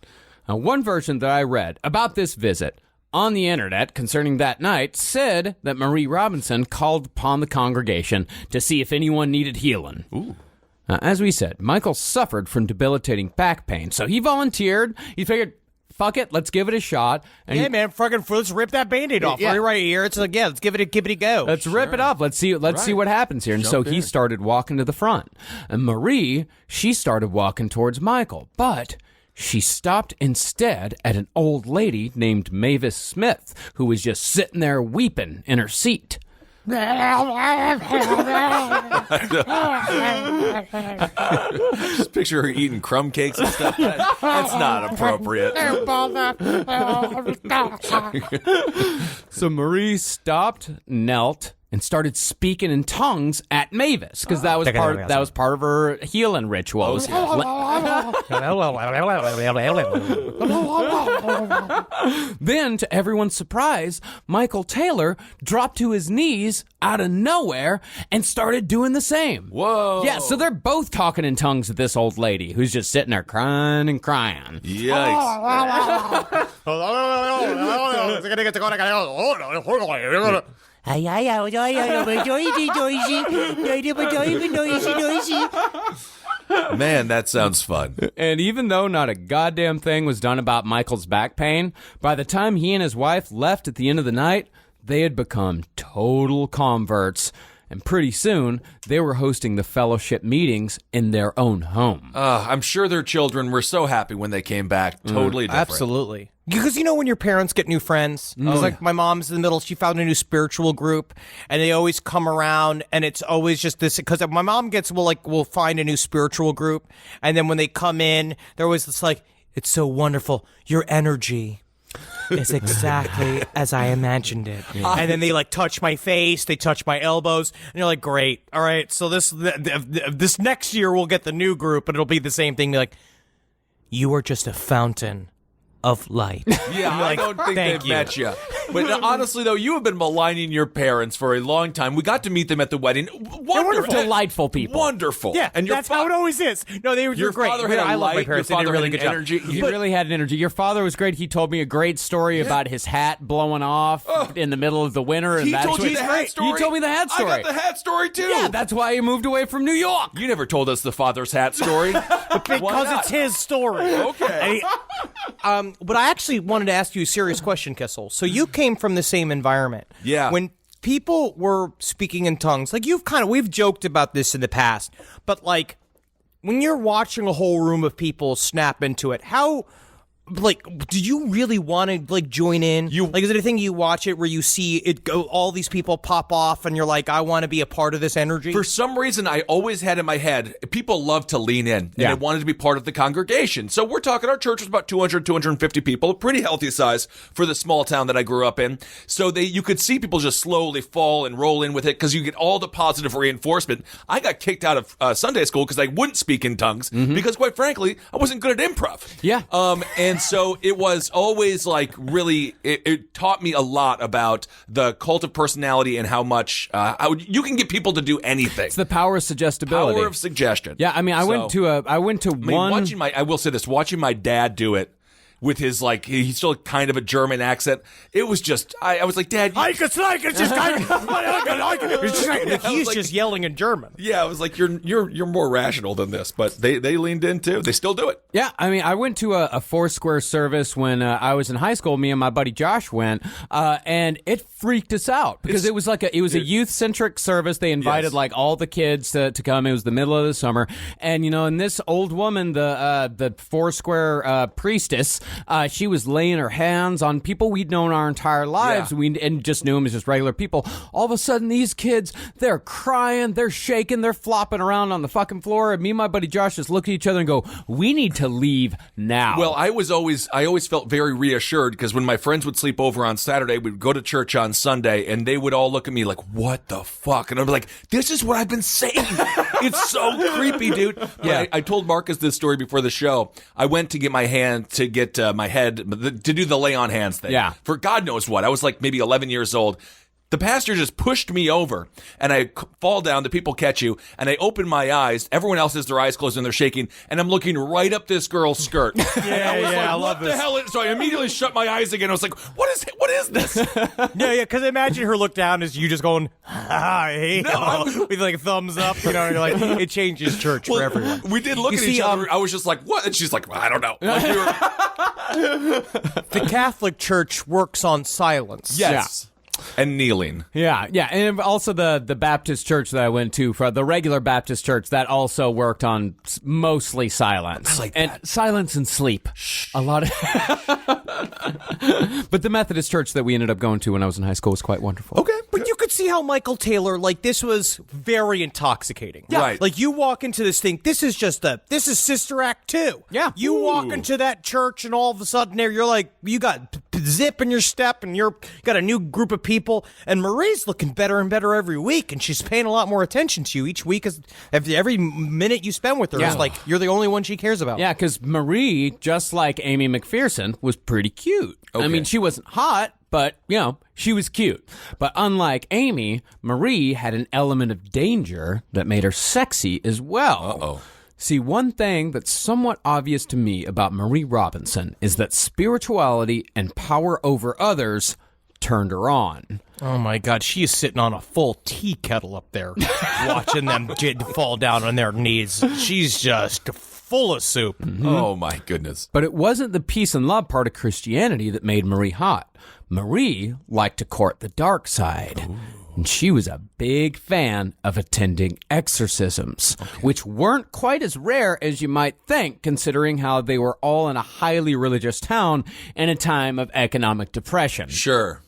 Now, one version that I read about this visit on the internet concerning that night said that Marie Robinson called upon the congregation to see if anyone needed healing. Ooh. As we said, Michael suffered from debilitating back pain, so he volunteered. He figured, fuck it, let's give it a shot. And Yeah, man, fucking let's rip that Band-Aid off right here. It's like, let's give it a go. Let's rip it off. Let's see what happens here. And so he started walking to the front. And Marie, she started walking towards Michael, but she stopped instead at an old lady named Mavis Smith, who was just sitting there weeping in her seat. Just picture her eating crumb cakes and stuff. That's not appropriate. So Marie stopped, knelt, and started speaking in tongues at Mavis because that was part of her healing rituals. Then, to everyone's surprise, Michael Taylor dropped to his knees out of nowhere and started doing the same. Whoa. Yeah, so they're both talking in tongues at this old lady who's just sitting there crying and crying. Yikes. Man, that sounds fun. And even though not a goddamn thing was done about Michael's back pain, by the time he and his wife left at the end of the night, they had become total converts. And pretty soon, they were hosting the fellowship meetings in their own home. I'm sure their children were so happy when they came back. Totally different. Absolutely. Because you know when your parents get new friends? It's like my mom's in the middle. She found a new spiritual group, and they always come around, and it's always just this. Because my mom will find a new spiritual group, and then when they come in, they're always just like, it's so wonderful. Your energy is exactly as I imagined it. And then they like touch my face, they touch my elbows, and you're like, great. All right, so this next year we'll get the new group, but it'll be the same thing. Be like, you are just a fountain of light. Yeah, I don't think they've met you. But honestly, though, you have been maligning your parents for a long time. We got to meet them at the wedding. Wonderful. Delightful people. Wonderful. Yeah, and that's how it always is. No, they were your great. father had I love my light, parents. your They did a father really had good energy. job. He really had energy. Your father was great. He told me a great story about his hat blowing off in the middle of the winter. And He that's told you what- the hat story? He told me the hat story. I got the hat story, too. Yeah, that's why he moved away from New York. You never told us the father's hat story. Because it's his story. Okay. But I actually wanted to ask you a serious question, Kissel. So you came from the same environment. Yeah. When people were speaking in tongues, like we've joked about this in the past, but like when you're watching a whole room of people snap into it, how... Like, do you really want to like join in? Is it a thing you watch it where you see it go? All these people pop off, and you're like, I want to be a part of this energy. For some reason, I always had in my head, people love to lean in, and they wanted to be part of the congregation. So we're talking, our church was about 200, 250 people, a pretty healthy size for the small town that I grew up in. So you could see people just slowly fall and roll in with it because you get all the positive reinforcement. I got kicked out of Sunday school because I wouldn't speak in tongues because, quite frankly, I wasn't good at improv. Yeah. And so it was always like really, it taught me a lot about the cult of personality and how much you can get people to do anything. It's the power of suggestibility. Power of suggestion. Yeah, I mean, I went to one. I will say this, watching my dad do it, with his, like, he's still kind of a German accent. It was just, I was like, Dad, He's just yelling in German. yeah, I was like, you're more rational than this, but they leaned in too. They still do it. Yeah, I mean, I went to a Foursquare service when I was in high school. Me and my buddy Josh went, and it freaked us out because it was a youth-centric service. They invited like all the kids to come. It was the middle of the summer, and and this old woman, the Foursquare priestess, she was laying her hands on people we'd known our entire lives, and just knew them as just regular people. All of a sudden, these kids, they're crying, they're shaking, they're flopping around on the fucking floor, and me and my buddy Josh just look at each other and go, "We need to leave now." Well, I always felt very reassured because when my friends would sleep over on Saturday, we'd go to church on Sunday, and they would all look at me like, "What the fuck?" And I'd be like, "This is what I've been saying." It's so creepy, dude. But I told Marcus this story before the show. I went to get my hand to get my head to do the lay on hands thing. Yeah. For God knows what. I was like maybe 11 years old. The pastor just pushed me over, and I fall down. The people catch you, and I open my eyes. Everyone else has their eyes closed, and they're shaking, and I'm looking right up this girl's skirt. I love this. What the hell is... So I immediately shut my eyes again. I was like, what is this? Because imagine her look down as you just going, hey, with like a thumbs up, you're like, it changes church for everyone. We did look at each other. I was just like, what? And she's like, well, I don't know. Like, The Catholic Church works on silence. Yes. Yeah. And kneeling. Yeah, and also the Baptist church that I went to, for the regular Baptist church, that also worked on mostly silence. I like and that. Silence and sleep. A lot of... But the Methodist church that we ended up going to when I was in high school was quite wonderful. Okay, but you could see how Michael Taylor, like, this was very intoxicating. Yeah. Right. Like, you walk into this thing, this is Sister Act 2. Yeah. You walk into that church, and all of a sudden you're like, you got zip in your step, and you got a new group of people, and Marie's looking better and better every week, and she's paying a lot more attention to you each week. Every minute you spend with her is like you're the only one she cares about. Yeah, because Marie, just like Amy McPherson, was pretty cute. Okay. I mean, she wasn't hot, but, she was cute. But unlike Amy, Marie had an element of danger that made her sexy as well. Uh-oh. See, one thing that's somewhat obvious to me about Marie Robinson is that spirituality and power over others turned her on. Oh my God, she is sitting on a full tea kettle up there, watching them fall down on their knees. She's just full of soup. Mm-hmm. Oh my goodness. But it wasn't the peace and love part of Christianity that made Marie hot. Marie liked to court the dark side. Ooh. And she was a big fan of attending exorcisms, which weren't quite as rare as you might think, considering how they were all in a highly religious town in a time of economic depression. Sure.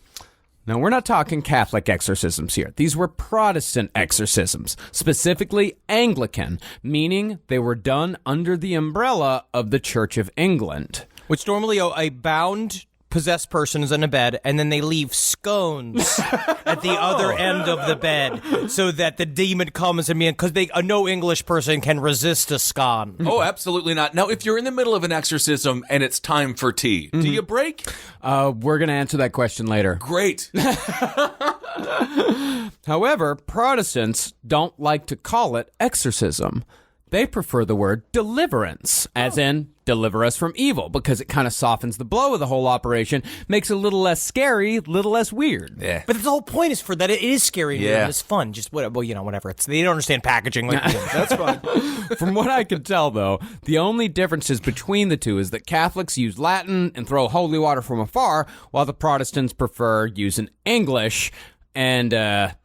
Now, we're not talking Catholic exorcisms here. These were Protestant exorcisms, specifically Anglican, meaning they were done under the umbrella of the Church of England. Which normally a bound possessed person is in a bed, and then they leave scones at the other end of the bed so that the demon comes and because no English person can resist a scone. Oh, absolutely not. Now, if you're in the middle of an exorcism and it's time for tea, do you break? We're going to answer that question later. Great. However, Protestants don't like to call it exorcism. They prefer the word deliverance, as in deliver us from evil, because it kind of softens the blow of the whole operation, makes it a little less scary, a little less weird. Yeah. But the whole point is for that it is scary and it's fun. Just whatever. They don't understand packaging like we do. That's fine. From what I can tell, though, the only differences between the two is that Catholics use Latin and throw holy water from afar, while the Protestants prefer using English and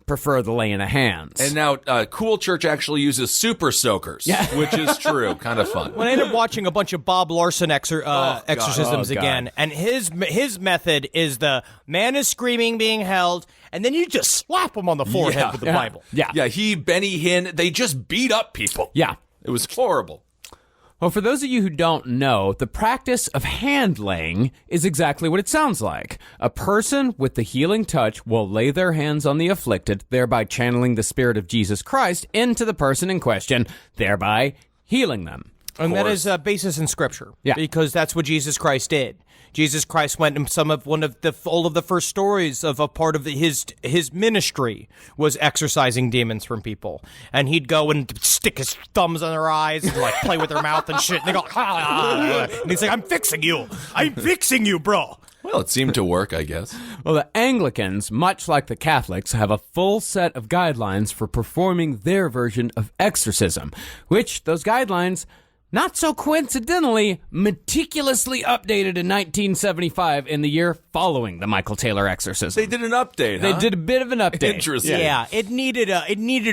prefer the laying of hands. And now, Cool Church actually uses super soakers, which is true. Kind of fun. When I ended up watching a bunch of Bob Larson exorcisms again, and his method is the man is screaming, being held, and then you just slap him on the forehead with the Bible. Yeah. Benny Hinn, they just beat up people. Yeah. It was horrible. Well, for those of you who don't know, the practice of hand-laying is exactly what it sounds like. A person with the healing touch will lay their hands on the afflicted, thereby channeling the spirit of Jesus Christ into the person in question, thereby healing them. And that is a basis in Scripture. Yeah. Because that's what Jesus Christ did. Jesus Christ went and all of the first stories of a part of his ministry was exorcising demons from people. And he'd go and stick his thumbs on their eyes and like play with their mouth and shit. And they go, ah. And he's like, I'm fixing you, bro. Well, it seemed to work, I guess. Well, the Anglicans, much like the Catholics, have a full set of guidelines for performing their version of exorcism, which those guidelines, not so coincidentally, meticulously updated in 1975 in the year following the Michael Taylor exorcism. They did an update, They huh? did a bit of an update. Interesting. Yeah, it needed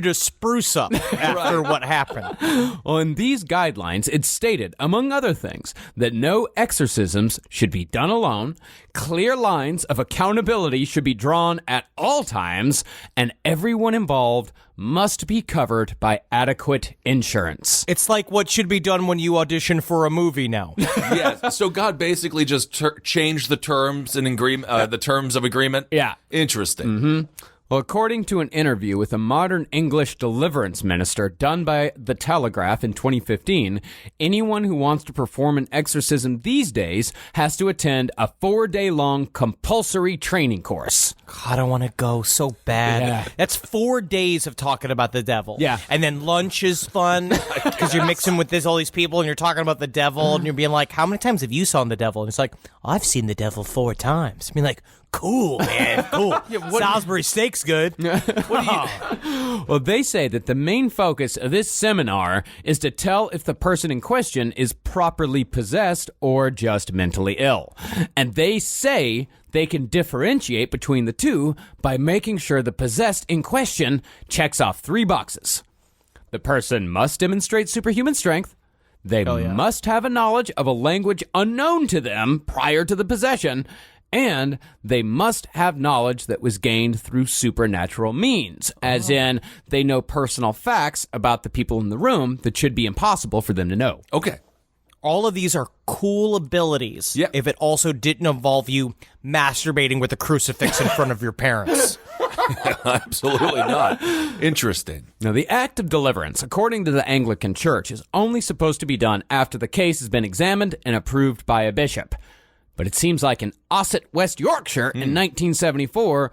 a spruce up after what happened. Well, in these guidelines, it stated, among other things, that no exorcisms should be done alone, clear lines of accountability should be drawn at all times, and everyone involved must be covered by adequate insurance. It's like what should be done when you audition for a movie now. Yes. So God basically just changed the terms and the terms of agreement. Yeah. Interesting. Mm-hmm. Well, according to an interview with a modern English deliverance minister done by The Telegraph in 2015, anyone who wants to perform an exorcism these days has to attend a 4-day-long compulsory training course. God, I want to go so bad. Yeah. That's 4 days of talking about the devil. Yeah. And then lunch is fun because you're mixing with all these people and you're talking about the devil and you're being like, how many times have you seen the devil? And it's like, I've seen the devil 4 times. I mean, like, cool, man, cool. Salisbury steak's good. Well, they say that the main focus of this seminar is to tell if the person in question is properly possessed or just mentally ill. And they say they can differentiate between the two by making sure the possessed in question checks off 3 boxes. The person must demonstrate superhuman strength. They must have a knowledge of a language unknown to them prior to the possession. And they must have knowledge that was gained through supernatural means, as in they know personal facts about the people in the room that should be impossible for them to know. Okay. All of these are cool abilities if it also didn't involve you masturbating with a crucifix in front of your parents. Absolutely not. Interesting. Now, the act of deliverance, according to the Anglican Church, is only supposed to be done after the case has been examined and approved by a bishop. But it seems like in Ossett, West Yorkshire in 1974,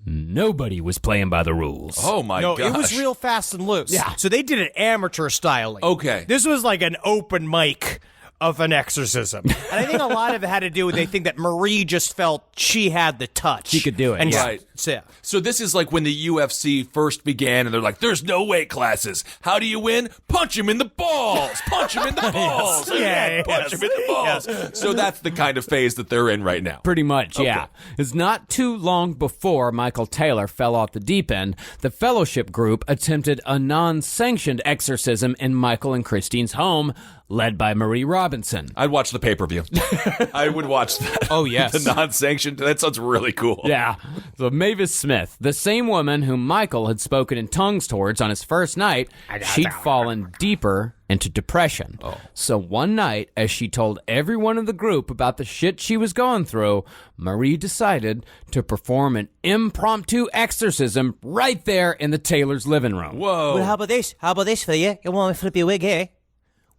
nobody was playing by the rules. Oh, my gosh. No, it was real fast and loose. Yeah. So they did it amateur styling. Okay. This was like an open mic of an exorcism. And I think a lot of it had to do with they think that Marie just felt she had the touch. She could do it, And yeah. Right. Yeah. So this is like when the UFC first began, and they're like, there's no weight classes. How do you win? Punch him in the balls. Punch him in the balls. Yeah, Punch him in the balls. yes. So that's the kind of phase that they're in right now. Pretty much, yeah. It's not too long before Michael Taylor fell off the deep end. The fellowship group attempted a non-sanctioned exorcism in Michael and Christine's home, led by Marie Robinson. I'd watch the pay-per-view. I would watch that. Oh, yes. The non-sanctioned. That sounds really cool. Yeah. So Mavis Smith, the same woman whom Michael had spoken in tongues towards on his first night, she'd fallen deeper into depression. So one night, as she told everyone in the group about the shit she was going through, Marie decided to perform an impromptu exorcism right there in the Taylor's living room. Whoa. Well, how about this? How about this for you? You want me to flip your wig here?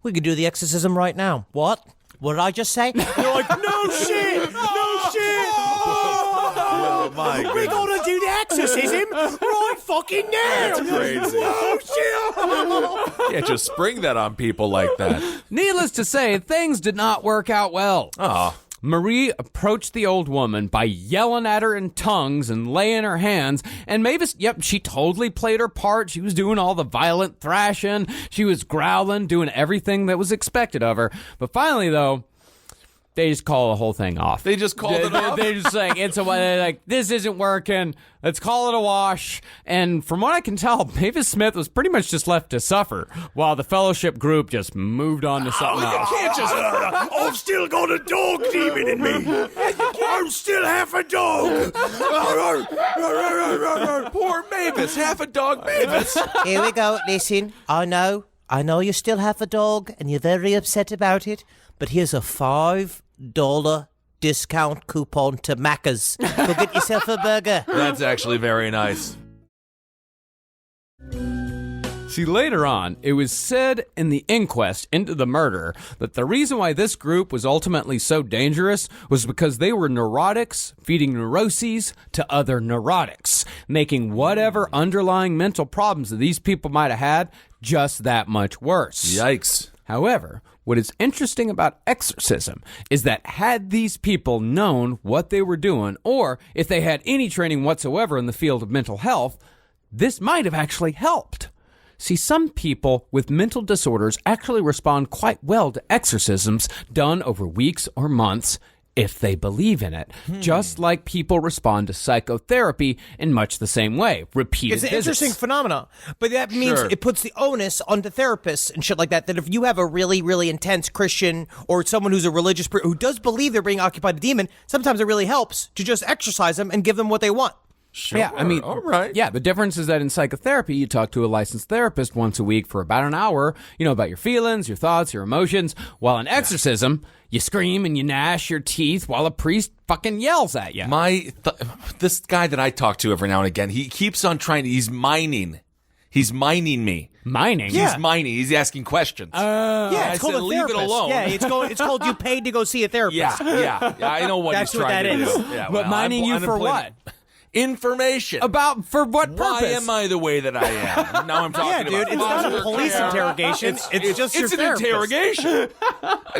We could do the exorcism right now. What? What did I just say? You're like, no shit! No shit! Oh, my We're gonna do the exorcism right fucking now. That's crazy. Oh shit! Yeah, just spring that on people like that. Needless to say, things did not work out well. Marie approached the old woman by yelling at her in tongues and laying her hands, and Mavis, she totally played her part. She was doing all the violent thrashing. She was growling, doing everything that was expected of her. But finally, though, they just call the whole thing off. They just called it off? They're just like, they're like, this isn't working. Let's call it a wash. And from what I can tell, Mavis Smith was pretty much just left to suffer while the fellowship group just moved on to something else. I've still got a dog demon in me. I'm still half a dog. Poor Mavis. Half a dog Mavis. Here we go. Listen, I know you still have a dog and you're very upset about it, but here's a $5 discount coupon to Macca's. Go get yourself a burger. That's actually very nice. See, later on, it was said in the inquest into the murder that the reason why this group was ultimately so dangerous was because they were neurotics feeding neuroses to other neurotics, making whatever underlying mental problems that these people might have had just that much worse. Yikes. However, what is interesting about exorcism is that had these people known what they were doing, or if they had any training whatsoever in the field of mental health, this might have actually helped. See, some people with mental disorders actually respond quite well to exorcisms done over weeks or months if they believe in it, just like people respond to psychotherapy in much the same way. Repeated It's an visits. interesting phenomenon, but that means it puts the onus onto therapists and shit like that, that if you have a really, really intense Christian or someone who's a religious who does believe they're being occupied by a demon, sometimes it really helps to just exorcise them and give them what they want. Sure. Yeah, I mean, all right. Yeah, the difference is that in psychotherapy, you talk to a licensed therapist once a week for about an hour, about your feelings, your thoughts, your emotions, while in exorcism, you scream and you gnash your teeth while a priest fucking yells at you. This guy that I talk to every now and again, he keeps on trying to, he's mining me. Mining? He's mining. He's asking questions. Yeah, it's I called said, a leave it therapist. alone. Yeah, it's called you paid to go see a therapist. Yeah, I know what That's he's what trying that to is. do. Yeah, But mining you for what? Information. For what purpose? Why am I the way that I am? Now I'm talking Yeah, about dude, it's not a foster police care. interrogation. It's just your It's an therapist. interrogation.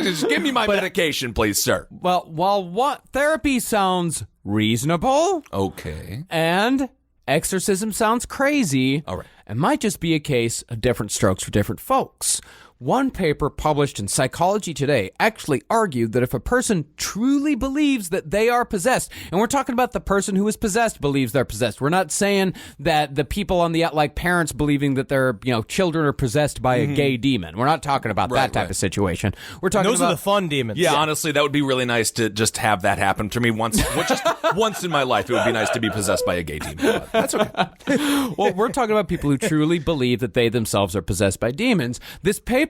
Just give me my medication, please, sir. Well, while what therapy sounds reasonable, Okay. and exorcism sounds crazy, All right. it might just be a case of different strokes for different folks. One paper published in Psychology Today actually argued that if a person truly believes that they are possessed, and we're talking about the person who is possessed believes they're possessed. We're not saying that the people on the like parents believing that their children are possessed by a gay demon. We're not talking about that type of situation. We're talking Those about are the fun demons. Yeah, honestly, that would be really nice to just have that happen to me once in my life. It would be nice to be possessed by a gay demon. But that's okay. Well, we're talking about people who truly believe that they themselves are possessed by demons. This paper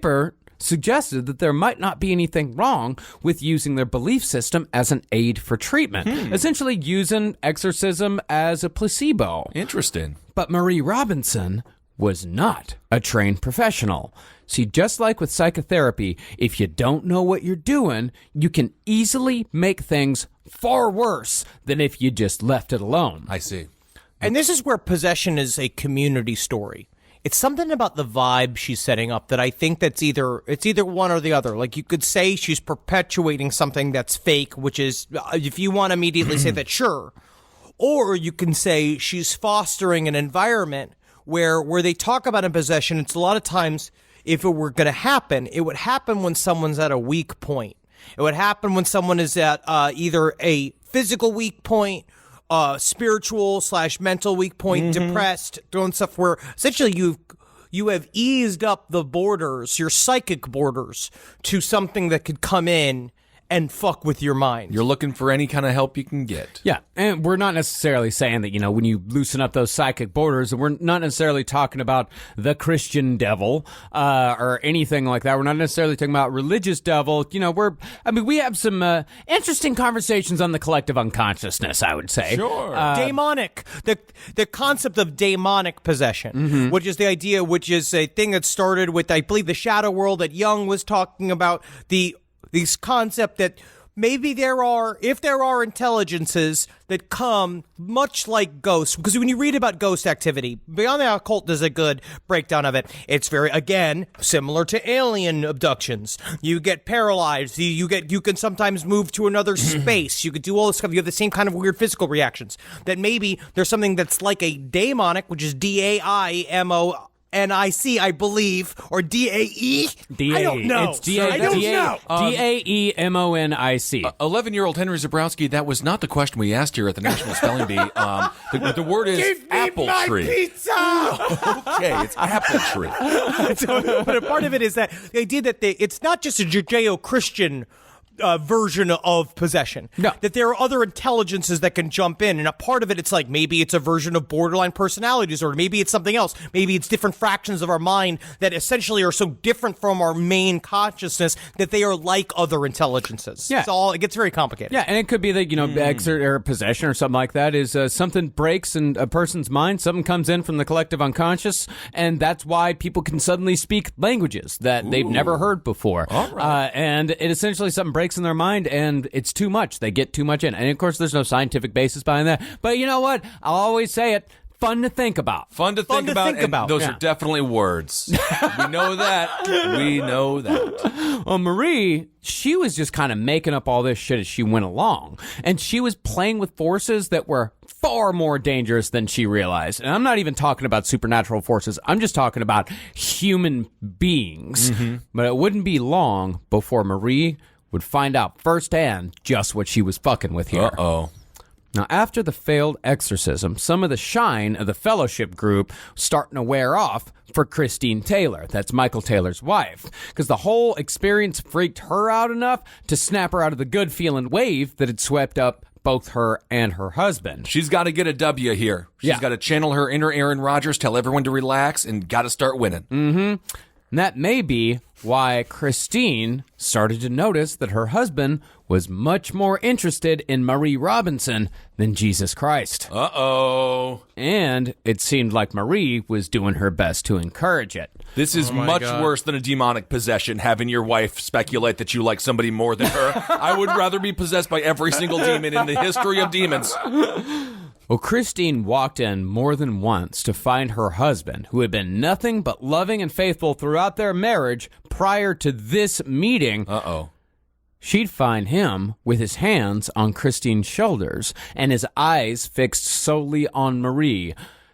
suggested that there might not be anything wrong with using their belief system as an aid for treatment, essentially using exorcism as a placebo. Interesting. But Marie Robinson was not a trained professional. See, just like with psychotherapy, if you don't know what you're doing, you can easily make things far worse than if you just left it alone. I see. And this is where possession is a community story. It's something about the vibe she's setting up that I think it's either one or the other. Like, you could say she's perpetuating something that's fake, which is, if you want to immediately say that, sure. Or you can say she's fostering an environment where they talk about in possession. It's a lot of times, if it were going to happen, it would happen when someone's at a weak point. It would happen when someone is at either a physical weak point, spiritual / mental weak point, depressed, doing stuff where essentially you have eased up the borders, your psychic borders, to something that could come in and fuck with your mind. You're looking for any kind of help you can get. Yeah, and we're not necessarily saying that, when you loosen up those psychic borders, and we're not necessarily talking about the Christian devil or anything like that. We're not necessarily talking about religious devil. We have some interesting conversations on the collective unconsciousness, I would say. Sure. Demonic. The concept of demonic possession, which is the idea, which is a thing that started with, I believe, the shadow world that Jung was talking about, this concept that maybe if there are intelligences that come much like ghosts, because when you read about ghost activity, Beyond the Occult does a good breakdown of it. It's very, again, similar to alien abductions. You get paralyzed. You can sometimes move to another space. You could do all this stuff. You have the same kind of weird physical reactions. That maybe there's something that's like a daimonic, which is DAIMONIC, I believe, or DAE. I don't know. It's DAEMONIC. 11-year-old Henry Zabrowski, that was not the question we asked here at the National Spelling Bee. The word is Give me apple my tree. pizza! Okay, it's apple tree. But a part of it is that the idea that it's not just a Judeo-Christian version of possession. No. That there are other intelligences that can jump in, and a part of it, it's like maybe it's a version of borderline personality disorder, maybe it's something else, maybe it's different fractions of our mind that essentially are so different from our main consciousness that they are like other intelligences. Yeah. It gets very complicated. Yeah, and it could be that, exert or possession or something like that is something breaks in a person's mind, something comes in from the collective unconscious, and that's why people can suddenly speak languages that they've never heard before. All right. And it essentially something breaks in their mind, and it's too much. They get too much in. And of course, there's no scientific basis behind that. But you know what? I'll always say it. Fun to think about. Fun to think about. Those Yeah. are definitely words. We know that. We know that. Well, Marie, she was just kind of making up all this shit as she went along. And she was playing with forces that were far more dangerous than she realized. And I'm not even talking about supernatural forces. I'm just talking about human beings. But it wouldn't be long before Marie would find out firsthand just what she was fucking with here. Uh-oh. Now, after the failed exorcism, some of the shine of the fellowship group was starting to wear off for Christine Taylor. That's Michael Taylor's wife. Because the whole experience freaked her out enough to snap her out of the good feeling wave that had swept up both her and her husband. She's got to get a W here. She's got to channel her inner Aaron Rodgers, tell everyone to relax, and got to start winning. And that may be why Christine started to notice that her husband was much more interested in Marie Robinson than Jesus Christ. Uh-oh. And it seemed like Marie was doing her best to encourage it. This is much worse than a demonic possession, having your wife speculate that you like somebody more than her. I would rather be possessed by every single demon in the history of demons. Well, Christine walked in more than once to find her husband, who had been nothing but loving and faithful throughout their marriage prior to this meeting. Uh-oh. She'd find him with his hands on Christine's shoulders and his eyes fixed solely on Marie,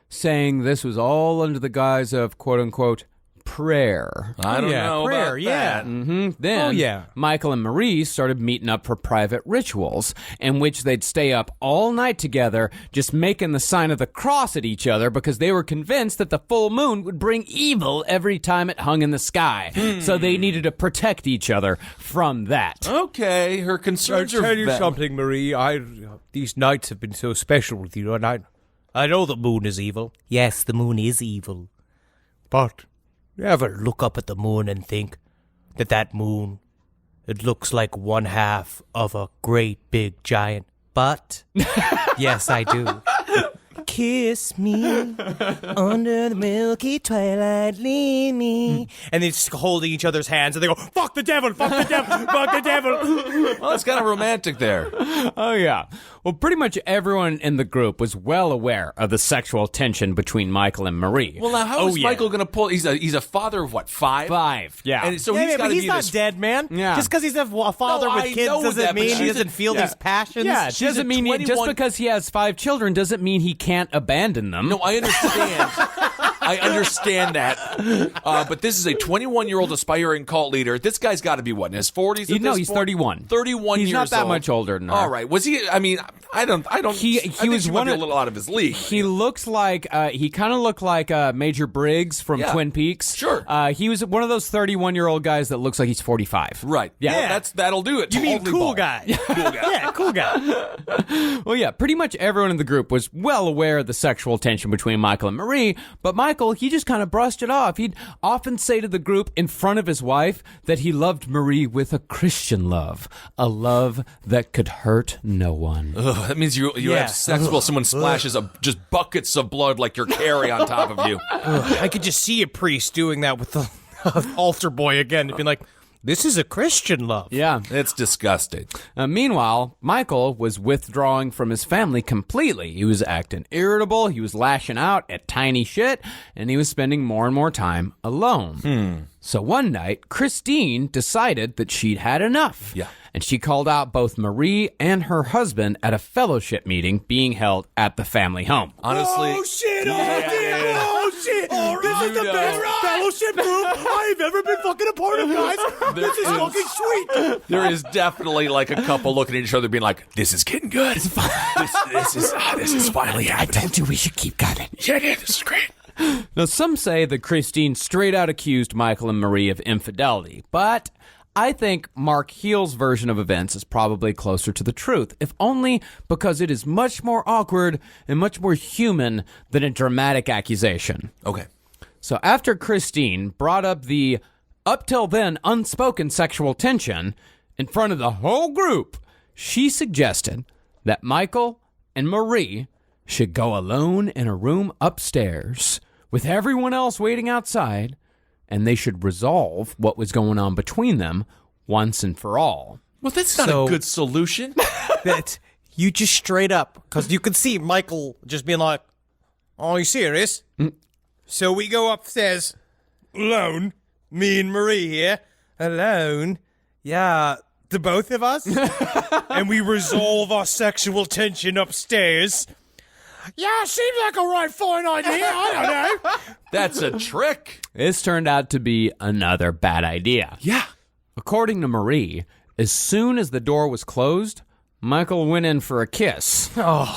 saying this was all under the guise of, quote-unquote, prayer. I don't know prayer, about that. Then Michael and Marie started meeting up for private rituals in which they'd stay up all night together just making the sign of the cross at each other because they were convinced that the full moon would bring evil every time it hung in the sky. So they needed to protect each other from that. Okay, her concerns I'll tell you valid. something, Marie. These nights have been so special with you, and I know the moon is evil. Yes, the moon is evil. But you ever look up at the moon and think that moon, it looks like one half of a great big giant butt? Yes, I do. Kiss me under the milky twilight, lead me. And they're just holding each other's hands and they go, fuck the devil, fuck the devil, fuck the devil. Well, that's kind of romantic there. Oh, yeah. Well, pretty much everyone in the group was well aware of the sexual tension between Michael and Marie. Well, now, how is Michael going to pull... He's a father of, what, 5? 5, yeah. And so Yeah, he's got but to he's be not this... dead, man. Yeah. Just because he's a father No, with I kids know doesn't that, but mean he she's doesn't feel these passions. Yeah, it She's doesn't a mean 21 just because he has 5 children doesn't mean he can't abandon them. No, I understand. I understand that. But this is a 21-year-old aspiring cult leader. This guy's got to be, what, in his 40s at No, this he's point? 31. 31 He's years not that old. much older than her. All right. Was he... I mean, I don't... He I think was she one might be of- a little out of his league. He looks like he kind of looked like Major Briggs from Yeah. Twin Peaks. Sure. He was one of those 31-year-old guys that looks like he's 45. Right. Yeah. Well, that'll do it. You mean Totally cool bald. guy? Cool guy. Yeah, cool guy. Well, yeah, pretty much everyone in the group was well aware of the sexual tension between Michael and Marie, but Michael, he just kind of brushed it off. He'd often say to the group in front of his wife that he loved Marie with a Christian love, a love that could hurt no one. Ugh, that means you have sex while someone splashes just buckets of blood like your Carrie on top of you. I could just see a priest doing that with the altar boy again. Being like, this is a Christian love. Yeah. It's disgusting. Meanwhile, Michael was withdrawing from his family completely. He was acting irritable, he was lashing out at tiny shit, and he was spending more and more time alone. So one night, Christine decided that she'd had enough. Yeah. And she called out both Marie and her husband at a fellowship meeting being held at the family home. Honestly. Oh shit! Oh shit! This is the best fellowship group I've ever been fucking a part of, guys. This is fucking sweet. There is definitely like a couple looking at each other being like, this is getting good. This is finally happening. I told you we should keep going. Yeah, this is great. Now, some say that Christine straight out accused Michael and Marie of infidelity, but I think Mark Heal's version of events is probably closer to the truth, if only because it is much more awkward and much more human than a dramatic accusation. Okay. So after Christine brought up the up till then unspoken sexual tension in front of the whole group, she suggested that Michael and Marie should go alone in a room upstairs with everyone else waiting outside, and they should resolve what was going on between them once and for all. Well, that's not a good solution. That you just straight up, because you could see Michael just being like, "Are you serious?" So we go upstairs alone, me and Marie here, alone. Yeah, the both of us, and we resolve our sexual tension upstairs. Yeah, seems like a right fine idea. I don't know. That's a trick. This turned out to be another bad idea. Yeah. According to Marie, as soon as the door was closed, Michael went in for a kiss.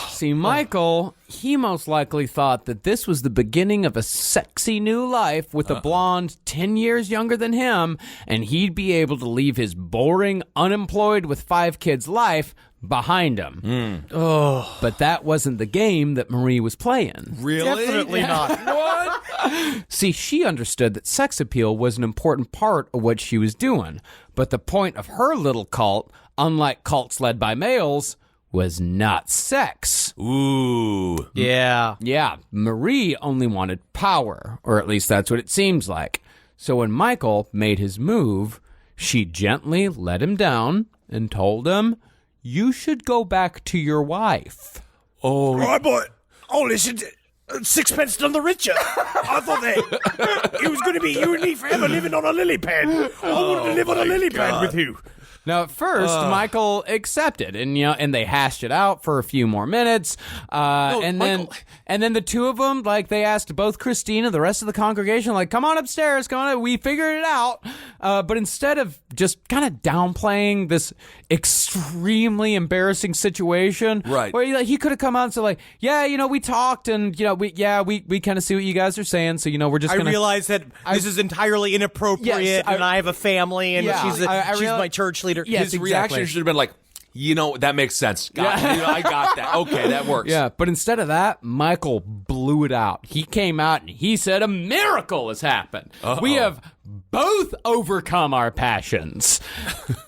See, Michael, he most likely thought that this was the beginning of a sexy new life with a blonde 10 years younger than him, and he'd be able to leave his boring, unemployed with 5 kids life behind him. But that wasn't the game that Marie was playing. Really? Definitely not. What? See, she understood that sex appeal was an important part of what she was doing, but the point of her little cult, unlike cults led by males, was not sex. Ooh. Yeah. Yeah, Marie only wanted power, or at least that's what it seems like. So when Michael made his move, she gently let him down and told him, "You should go back to your wife." Right, boy. Oh, listen, sixpence none the richer. I thought that it was going to be you and me forever living on a lily pad. I wanted to live on a lily pad with you. Now, at first, Michael accepted, and they hashed it out for a few more minutes, and then the two of them, they asked both Christine and the rest of the congregation, come on upstairs, come on, we figured it out. But instead of just kind of downplaying this extremely embarrassing situation, right, where he could have come out and said, we talked, and we kind of see what you guys are saying, so we're just. I realize that this is entirely inappropriate, Yes, and I have a family, and she's my church leader. Yes, His reaction should have been that makes sense. I got that. Okay, that works. Yeah, but instead of that, Michael blew it out. He came out and he said a miracle has happened. Uh-oh. We have both overcome our passions.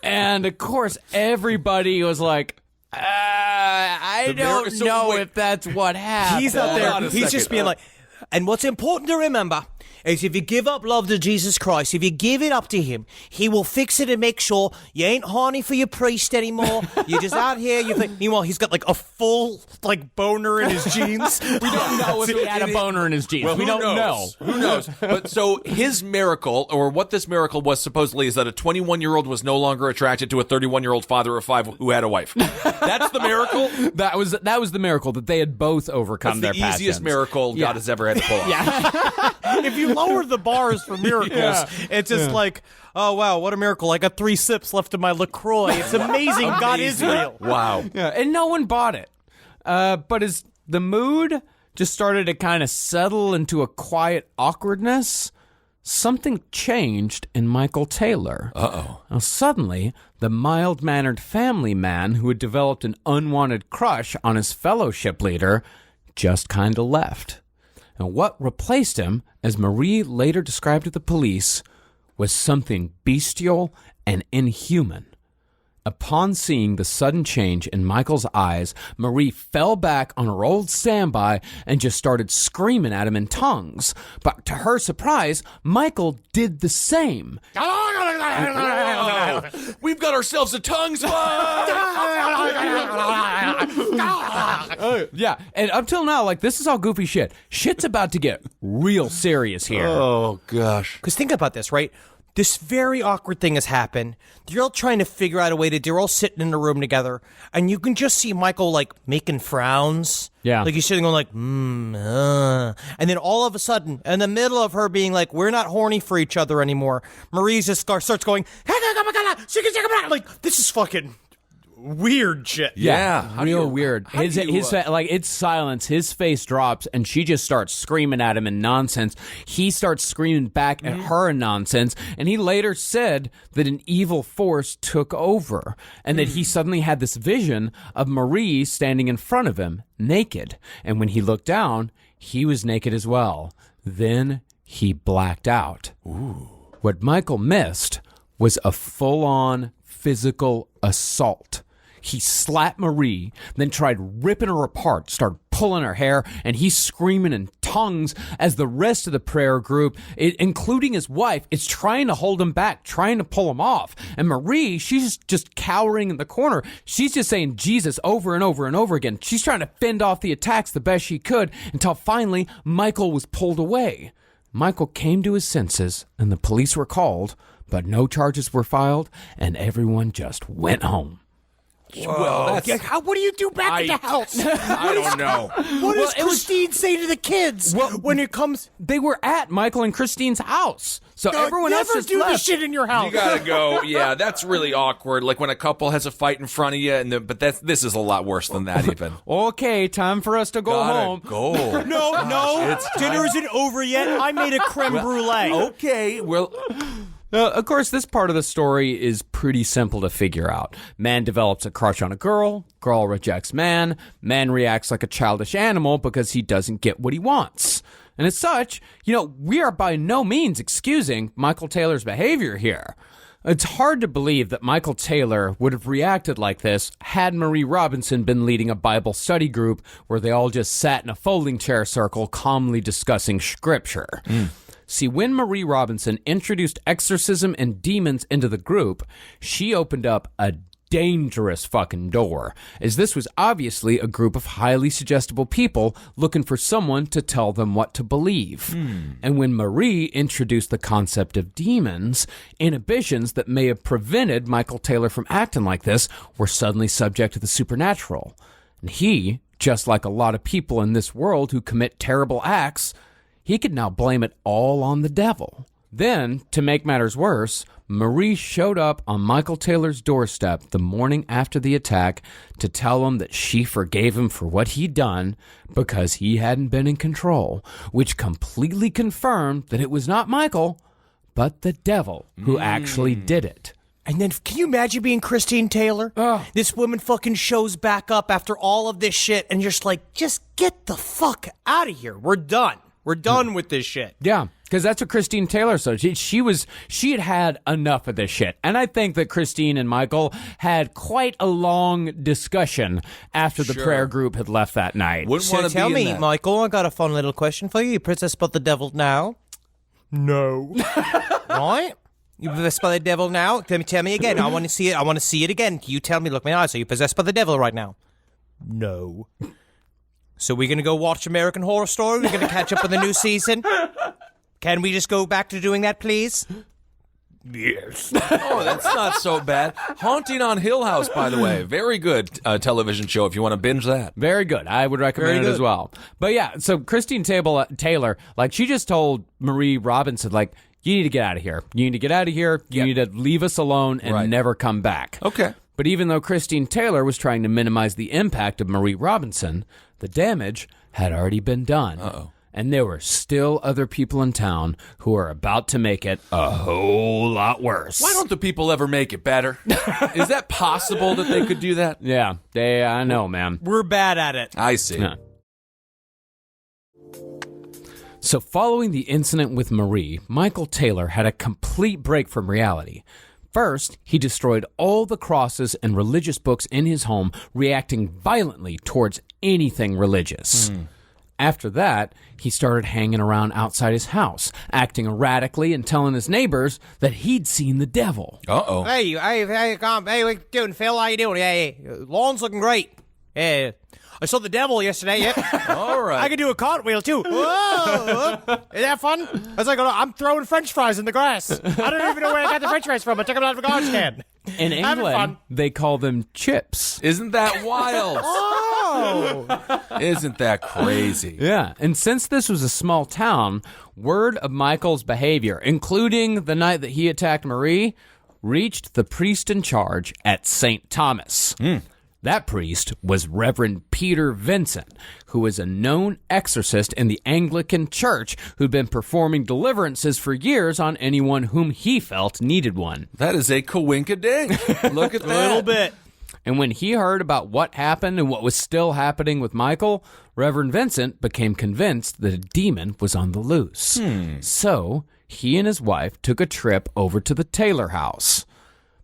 And of course, everybody was like, I don't know if that's what happened. He's up there. He's just being and what's important to remember is if you give up love to Jesus Christ, if you give it up to him, he will fix it and make sure you ain't horny for your priest anymore. You're just out here. Meanwhile, he's got a full boner in his jeans. We don't know if he had a boner in his jeans. Well, we don't know. Who knows? But so his miracle, or what this miracle was supposedly, is that a 21-year-old was no longer attracted to a 31-year-old father of 5 who had a wife. That's the miracle? That was the miracle, that they had both overcome their passions. That's the easiest miracle God has ever had to pull off. Yeah. If you lower the bars for miracles, it's just oh, wow, what a miracle. I got 3 sips left of my LaCroix. It's amazing. God is real. Wow. Yeah, and no one bought it. But as the mood just started to kind of settle into a quiet awkwardness, something changed in Michael Taylor. Uh-oh. Now, suddenly, the mild-mannered family man who had developed an unwanted crush on his fellowship leader just kind of left. And what replaced him, as Marie later described to the police, was something bestial and inhuman. Upon seeing the sudden change in Michael's eyes, Marie fell back on her old standby and just started screaming at him in tongues. But to her surprise, Michael did the same. We've got ourselves a tongues fight! Yeah, and up till now, this is all goofy shit. Shit's about to get real serious here. Oh, gosh. Because think about this, right? This very awkward thing has happened. They're all trying to figure out a way they're all sitting in a room together, and you can just see Michael, making frowns. Yeah. He's sitting going and then all of a sudden, in the middle of her being we're not horny for each other anymore, Marie just starts going, this is fucking... weird shit. Yeah. Real weird. It's silence. His face drops, and she just starts screaming at him in nonsense. He starts screaming back at her in nonsense, and he later said that an evil force took over, and that he suddenly had this vision of Marie standing in front of him, naked. And when he looked down, he was naked as well. Then he blacked out. Ooh. What Michael missed was a full-on physical assault. He slapped Marie, then tried ripping her apart, started pulling her hair, and he's screaming in tongues as the rest of the prayer group, including his wife, is trying to hold him back, trying to pull him off. And Marie, she's just cowering in the corner. She's just saying Jesus over and over and over again. She's trying to fend off the attacks the best she could until finally Michael was pulled away. Michael came to his senses, and the police were called, but no charges were filed, and everyone just went home. Well, what do you do back at the house? I don't know. What does Christine say to the kids when it comes? They were at Michael and Christine's house, so everyone else never just do left. this shit in your house. You gotta go. Yeah, that's really awkward. Like when a couple has a fight in front of you, but this is a lot worse than that even. Okay, time for us to go home. Go. No, dinner isn't over yet. I made a creme brulee. Okay, well. Of course, this part of the story is pretty simple to figure out. Man develops a crush on a girl rejects man reacts like a childish animal because he doesn't get what he wants. And as such, we are by no means excusing Michael Taylor's behavior here. It's hard to believe that Michael Taylor would have reacted like this had Marie Robinson been leading a Bible study group where they all just sat in a folding chair circle calmly discussing scripture. See, when Marie Robinson introduced exorcism and demons into the group, she opened up a dangerous fucking door, as this was obviously a group of highly suggestible people looking for someone to tell them what to believe. And when Marie introduced the concept of demons, inhibitions that may have prevented Michael Taylor from acting like this were suddenly subject to the supernatural. And he, just like a lot of people in this world who commit terrible acts, he could now blame it all on the devil. Then, to make matters worse, Marie showed up on Michael Taylor's doorstep the morning after the attack to tell him that she forgave him for what he'd done because he hadn't been in control, which completely confirmed that it was not Michael, but the devil who actually did it. And then, can you imagine being Christine Taylor? This woman fucking shows back up after all of this shit and just get the fuck out of here. We're done. We're done with this shit. Yeah, because that's what Christine Taylor said. She had enough of this shit. And I think that Christine and Michael had quite a long discussion after the prayer group had left that night. Wouldn't want to Tell be me, in that. Michael, I got a fun little question for you. You possessed by the devil now? No. Right? You possessed by the devil now? Tell me again. I want to see it. I want to see it again. You tell me, look me in the eyes. Are you possessed by the devil right now? No. So we're going to go watch American Horror Story? We're going to catch up with the new season? Can we just go back to doing that, please? Yes. Oh, that's not so bad. Haunting on Hill House, by the way. Very good television show if you want to binge that. Very good. I would recommend it as well. But yeah, so Christine Taylor, she just told Marie Robinson, you need to get out of here. You need to get out of here. You need to leave us alone and never come back. Okay. But even though Christine Taylor was trying to minimize the impact of Marie Robinson, the damage had already been done. Uh-oh. And there were still other people in town who are about to make it a whole lot worse. Why don't the people ever make it better? Is that possible that they could do that? Yeah, I know, man. We're bad at it. I see. Yeah. So following the incident with Marie, Michael Taylor had a complete break from reality. First, he destroyed all the crosses and religious books in his home, reacting violently towards anything religious. After that, he started hanging around outside his house, acting erratically and telling his neighbors that he'd seen the devil. Uh-oh. Hey, what you doing, Phil? How you doing? Hey, lawn's looking great. Hey, I saw the devil yesterday. Yeah. All right. I could do a cartwheel, too. Whoa. Is that fun? I was like, I'm throwing French fries in the grass. I don't even know where I got the French fries from. I took them out of a garbage can. In England, they call them chips. Isn't that wild? Oh. Isn't that crazy? Yeah, and since this was a small town, word of Michael's behavior, including the night that he attacked Marie, reached the priest in charge at St. Thomas. That priest was Reverend Peter Vincent, who was a known exorcist in the Anglican Church who'd been performing deliverances for years on anyone whom he felt needed one. That is a coinkadink. Look at that. A little bit. And when he heard about what happened and what was still happening with Michael, Reverend Vincent became convinced that a demon was on the loose. So he and his wife took a trip over to the Taylor house.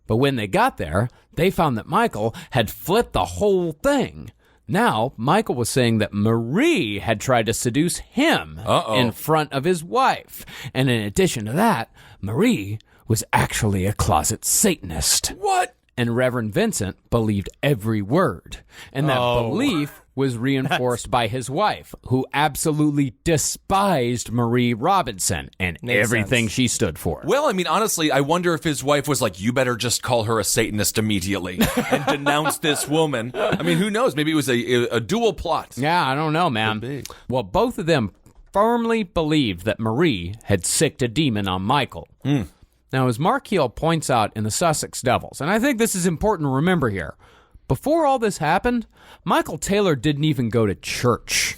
But when they got there, they found that Michael had flipped the whole thing. Now, Michael was saying that Marie had tried to seduce him in front of his wife. And in addition to that, Marie was actually a closet Satanist. What? And Reverend Vincent believed every word. And that belief was reinforced by his wife, who absolutely despised Marie Robinson and everything she stood for. Well, I mean, honestly, I wonder if his wife was like, you better just call her a Satanist immediately and denounce this woman. I mean, who knows? Maybe it was a dual plot. Yeah, I don't know, man. Well, both of them firmly believed that Marie had sicked a demon on Michael. Now, as MacLeod points out in the Sussex Devils, and I think this is important to remember here, before all this happened, Michael Taylor didn't even go to church.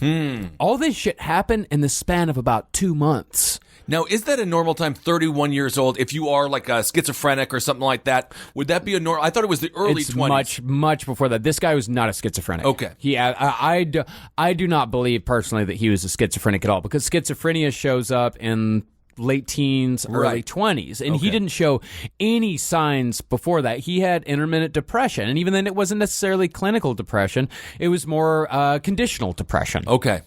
All this shit happened in the span of about 2 months. Now, is that a normal time, 31 years old, if you are like a schizophrenic or something like that? Would that be a normal? I thought it was the early 20s. It's much before that. This guy was not a schizophrenic. Okay. I do not believe personally that he was a schizophrenic at all, because schizophrenia shows up in late teens, early 20s. And he didn't show any signs before that. He had intermittent depression. And even then, it wasn't necessarily clinical depression. It was more conditional depression. Okay.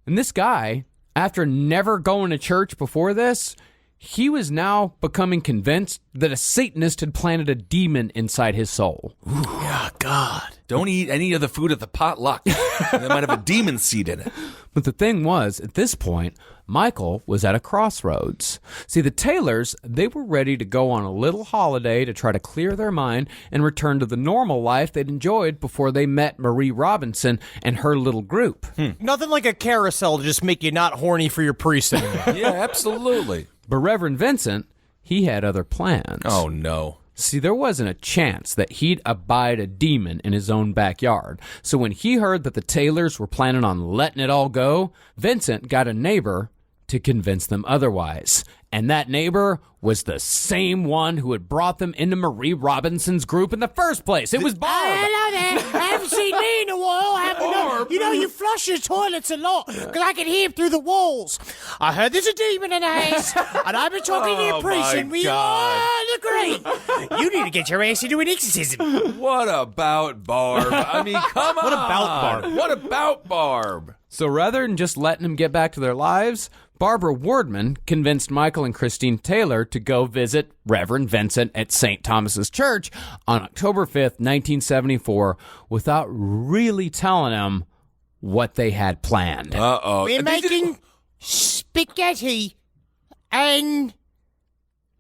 And this guy, after never going to church before this, he was now becoming convinced that a Satanist had planted a demon inside his soul. Ooh. Yeah, God. Don't eat any of the food at the potluck. They might have a demon seed in it. But the thing was, at this point, Michael was at a crossroads. See, the Taylors, they were ready to go on a little holiday to try to clear their mind and return to the normal life they'd enjoyed before they met Marie Robinson and her little group. Nothing like a carousel to just make you not horny for your priest anymore. Yeah, absolutely. But Reverend Vincent, he had other plans. Oh, no. See, there wasn't a chance that he'd abide a demon in his own backyard. So when he heard that the Taylors were planning on letting it all go, Vincent got a neighbor to convince them otherwise. And that neighbor was the same one who had brought them into Marie Robinson's group in the first place. It was Barb. Hello there. I haven't seen me in a while. Barb. You know, you flush your toilets a lot, because I can hear him through the walls. I heard there's a demon in the house, and I've been talking to your priest, and we all agree. You need to get your ass into an exorcism. What about Barb? I mean, come on. What about Barb? What about Barb? So rather than just letting them get back to their lives, Barbara Wardman convinced Michael and Christine Taylor to go visit Reverend Vincent at St. Thomas's Church on October 5th, 1974, without really telling him what they had planned. Uh-oh. We're making spaghetti and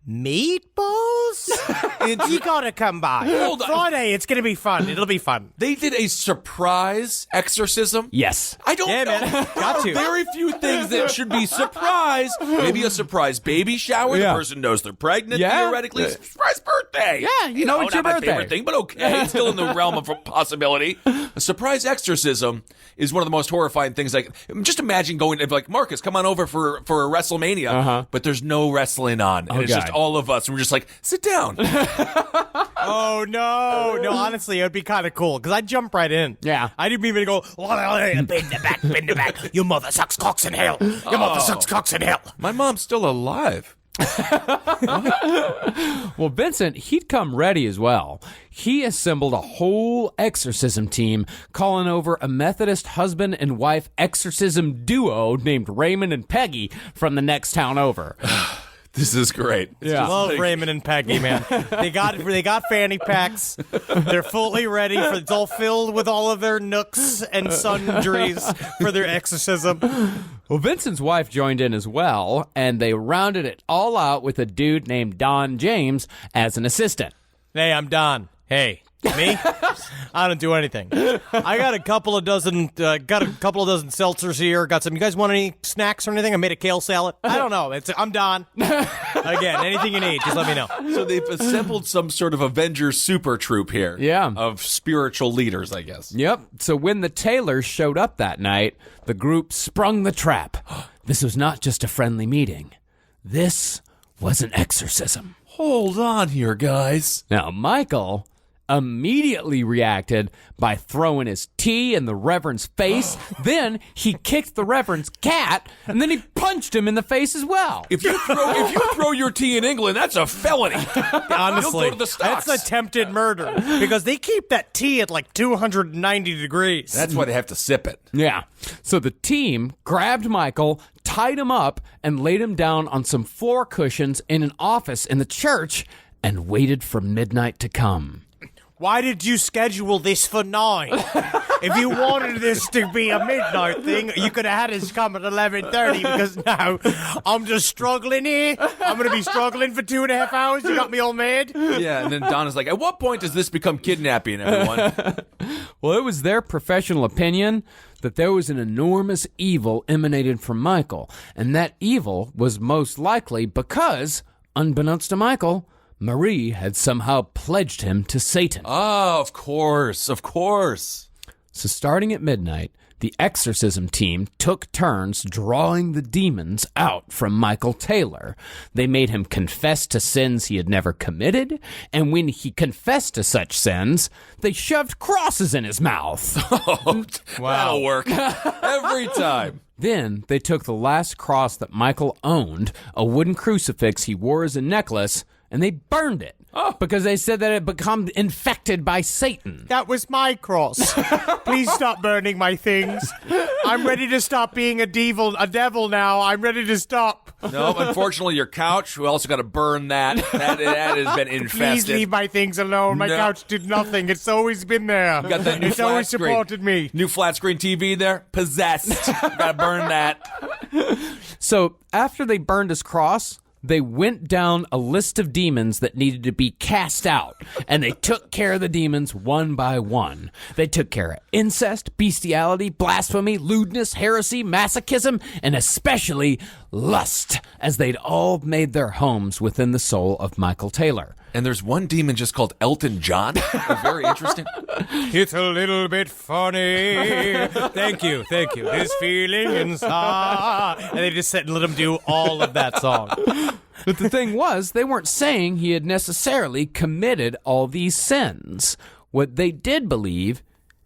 meatballs? You gotta come by. Hold on. Friday, it's going to be fun. It'll be fun. They did a surprise exorcism? Yes. I don't know. man. Got There to. are very few things that should be surprise. Maybe a surprise baby shower. Yeah. The person knows they're pregnant, Yeah. theoretically. Surprise birthday. Yeah, you know it's your not birthday. my favorite thing, but okay. It's still in the realm of possibility. A surprise exorcism is one of the most horrifying things. Like, just imagine going, like, Marcus, come on over for a WrestleMania, but there's no wrestling on. And it's God. just all of us. And we're just like, sit down. Oh, no. No, honestly, it would be kind of cool, because I'd jump right in. Yeah. I didn't even go, bend the back. Your mother sucks cocks in hell. Your mother sucks cocks in hell. My mom's still alive. Well, Vincent, he'd come ready as well. He assembled a whole exorcism team, calling over a Methodist husband and wife exorcism duo named Raymond and Peggy from the next town over. This is great. Yeah. Love Raymond and Peggy, man. They got fanny packs. They're fully ready. It's all filled with all of their nooks and sundries for their exorcism. Well, Vincent's wife joined in as well, and they rounded it all out with a dude named Don James as an assistant. Hey, I'm Don. Hey. Me? I don't do anything. I got a couple of dozen seltzers here. Got some. You guys want any snacks or anything? I made a kale salad. I don't know. I'm done. Again, anything you need, just let me know. So they've assembled some sort of Avengers super troop here. Yeah. Of spiritual leaders, I guess. Yep. So when the Taylors showed up that night, the group sprung the trap. This was not just a friendly meeting. This was an exorcism. Hold on here, guys. Now, Michael immediately reacted by throwing his tea in the Reverend's face. Then he kicked the Reverend's cat, and then he punched him in the face as well. If you throw your tea in England, that's a felony. Honestly, You'll go to the stocks. that's attempted murder because they keep that tea at like 290 degrees. That's why they have to sip it. Yeah. So the team grabbed Michael, tied him up, and laid him down on some floor cushions in an office in the church and waited for midnight to come. Why did you schedule this for 9? If you wanted this to be a midnight thing, you could have had us come at 11:30 because now I'm just struggling here. I'm going to be struggling for 2.5 hours. You got me all mad? Yeah, and then Donna's like, at what point does this become kidnapping, everyone? Well, it was their professional opinion that there was an enormous evil emanated from Michael, and that evil was most likely because, unbeknownst to Michael, Marie had somehow pledged him to Satan. Oh, of course. So starting at midnight, the exorcism team took turns drawing the demons out from Michael Taylor. They made him confess to sins he had never committed, and when he confessed to such sins, they shoved crosses in his mouth. Wow. That'll work. Every time. Then they took the last cross that Michael owned, a wooden crucifix he wore as a necklace, and they burned it because they said that it had become infected by Satan. That was my cross. Please stop burning my things. I'm ready to stop being a devil now. I'm ready to stop. No, unfortunately, your couch, we also got to burn that. That has been infested. Please leave my things alone. My couch did nothing. It's always been there. You got that new it's flat always screen. supported me. New flat screen TV there? Possessed. Got to burn that. So after they burned his cross, they went down a list of demons that needed to be cast out, and they took care of the demons one by one. They took care of incest, bestiality, blasphemy, lewdness, heresy, masochism, and especially lust, as they'd all made their homes within the soul of Michael Taylor. And there's one demon just called Elton John. Very interesting. It's a little bit funny. Thank you. This feeling inside. And they just sit and let him do all of that song. But the thing was, they weren't saying he had necessarily committed all these sins. What they did believe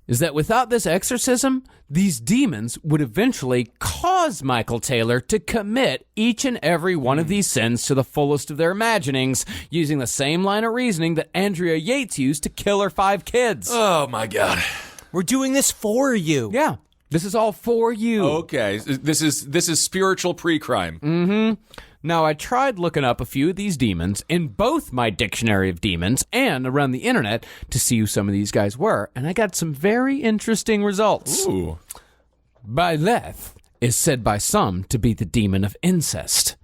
is that without this exorcism, these demons would eventually cause Michael Taylor to commit each and every one of these sins to the fullest of their imaginings, using the same line of reasoning that Andrea Yates used to kill her 5 kids. Oh, my God. We're doing this for you. Yeah, this is all for you. Okay, this is spiritual pre-crime. Mm-hmm. Now, I tried looking up a few of these demons in both my dictionary of demons and around the internet to see who some of these guys were, and I got some very interesting results. Ooh. Byleth is said by some to be the demon of incest,